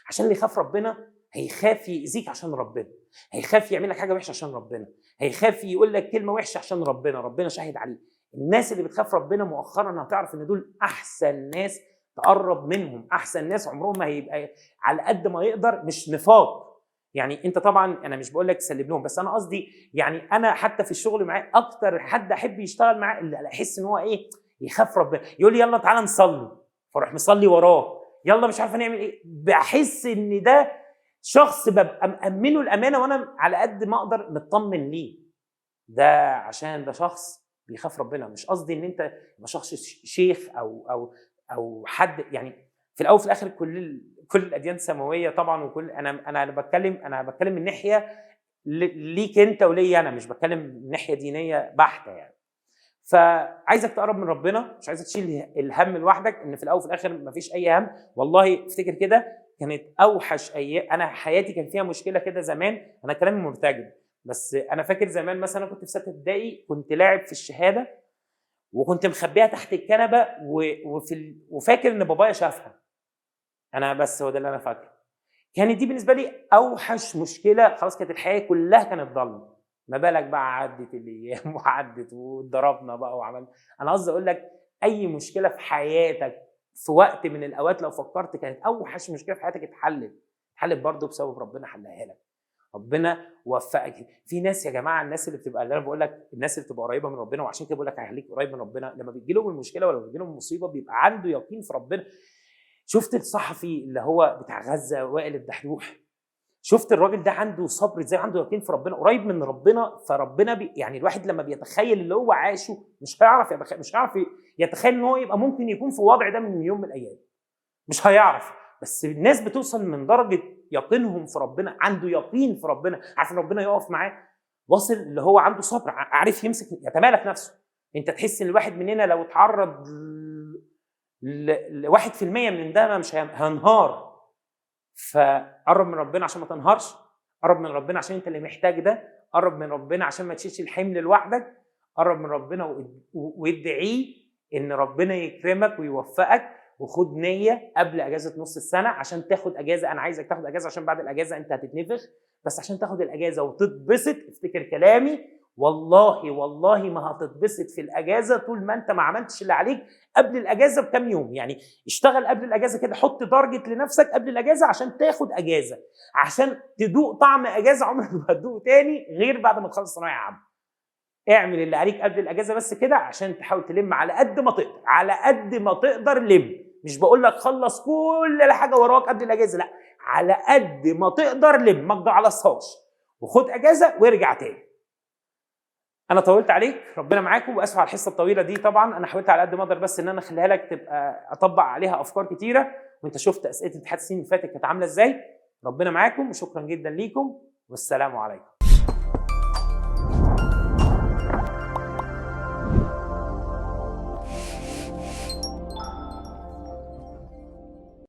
عشان اللي يخاف ربنا هيخاف يأذيك عشان ربنا، هيخاف يعمل لك حاجه وحشه عشان ربنا، هيخاف يقول لك كلمه وحشه عشان ربنا شاهد عليه. الناس اللي بتخاف ربنا مؤخرا هتعرف ان دول احسن ناس تقرب منهم، احسن ناس عمرهم ما هيبقى على قد ما يقدر مش نفاق. يعني انت طبعا انا مش بقول لك سلم لهم، بس انا قصدي يعني انا حتى في الشغل معاه اكتر حد احب يشتغل معاه اللي احس ان هو ايه يخاف ربنا، يقول لي يلا تعالى نصلي فاروح مصلي وراه، يلا مش عارف نعمل ايه، بحس ان ده شخص ببقى مأمنه الامانه وانا على قد ما اقدر مطمن ليه. ده عشان ده شخص بيخاف ربنا. مش قصدي ان انت يبقى شخص شيخ او حد، يعني في الاول وفي الاخر كل الاديان سماويه طبعا، وكل انا بتكلم من ناحيه ليك انت وليا انا، مش بتكلم من ناحيه دينيه بحته يعني. فعايزك تقرب من ربنا، مش عايزك تشيل الهم لوحدك، ان في الاول وفي الاخر مفيش اي هم. والله افتكر كده كانت اوحش ايام، انا حياتي كان فيها مشكله كده زمان، انا كلامي مرتجل، بس انا فاكر زمان مثلا كنت في 6 ابتدائي، كنت لاعب في الشهاده وكنت مخبيها تحت الكنبه وفاكر ان بابايا شافها انا، بس هو ده اللي انا فاكره. كانت دي بالنسبه لي اوحش مشكله، خلاص كانت الحياه كلها كانت ضلمه، ما بالك بقى عدت الايام وعدت واتضربنا بقى وعملنا. انا قصدي اقول لك اي مشكله في حياتك في وقت من الاوقات لو فكرت كانت اوحش مشكله في حياتك اتحلت برضه بسبب ربنا حلها لك، ربنا وفقك. في ناس يا جماعه، الناس اللي بتبقى، اللي انا بقول لك الناس اللي بتبقى قريبه من ربنا، وعشان كده بقول لك هيخليك قريب من ربنا، لما بيجي لهم المشكله ولا بيجي لهم المصيبه بيبقى عنده يقين في ربنا. شفت الصحفي اللي هو بتاع غزه وائل الدحدوح، شفت الراجل ده عنده صبر ازاي، عنده يقين في ربنا، قريب من ربنا. فربنا يعني الواحد لما بيتخيل اللي هو عاشه مش هيعرف يتخيل ان هو يبقى ممكن يكون في الوضع ده من يوم من الايام، مش هيعرف. بس الناس بتوصل من درجه يقينهم في ربنا، عنده يقين في ربنا، عارف ان ربنا يقف معاه، واصل اللي هو عنده صبر، عارف يمسك يتمالك نفسه. انت تحس ان الواحد مننا لو اتعرض ل1% من ده مش هينهار. فقرب من ربنا عشان ما تنهارش، قرب من ربنا عشان انت اللي محتاج ده، قرب من ربنا عشان ما تشيلش الحمل لوحدك، قرب من ربنا وادعيه ان ربنا يكرمك ويوفقك. وخد نيه قبل اجازه نص السنه عشان تاخد اجازه، انا عايزك تاخد اجازه عشان بعد الاجازه انت هتتنفخ، بس عشان تاخد الاجازه وتتبسط افتكر كلامي، والله ما هتتبسط في الاجازه طول ما انت ما عملتش اللي عليك قبل الاجازه بكام يوم. يعني اشتغل قبل الاجازه كده، حط تارجت لنفسك قبل الاجازه عشان تاخد اجازه، عشان تدوق طعم اجازه عمرك ما هتدوق تاني غير بعد ما تخلص ثانويه عامه. اعمل اللي عليك قبل الاجازه بس كده عشان تحاول تلم على قد ما تقدر، على قد ما تقدر لم. مش بقول لك خلص كل حاجه وراك قبل الاجازه، لا، على قد ما تقدر لم، ما تجعلصهاش وخد اجازه وارجع تاني. انا طولت عليك، ربنا معاكم، واسف على الحصه الطويله دي. طبعا انا حاولت على قد ما اقدر بس ان انا اخليها لك تبقى اطبق عليها افكار كتيره، وانت شفت اسئله امتحانات السنين اللي فاتت كانت عامله ازاي. ربنا معاكم وشكرا جدا ليكم والسلام عليكم.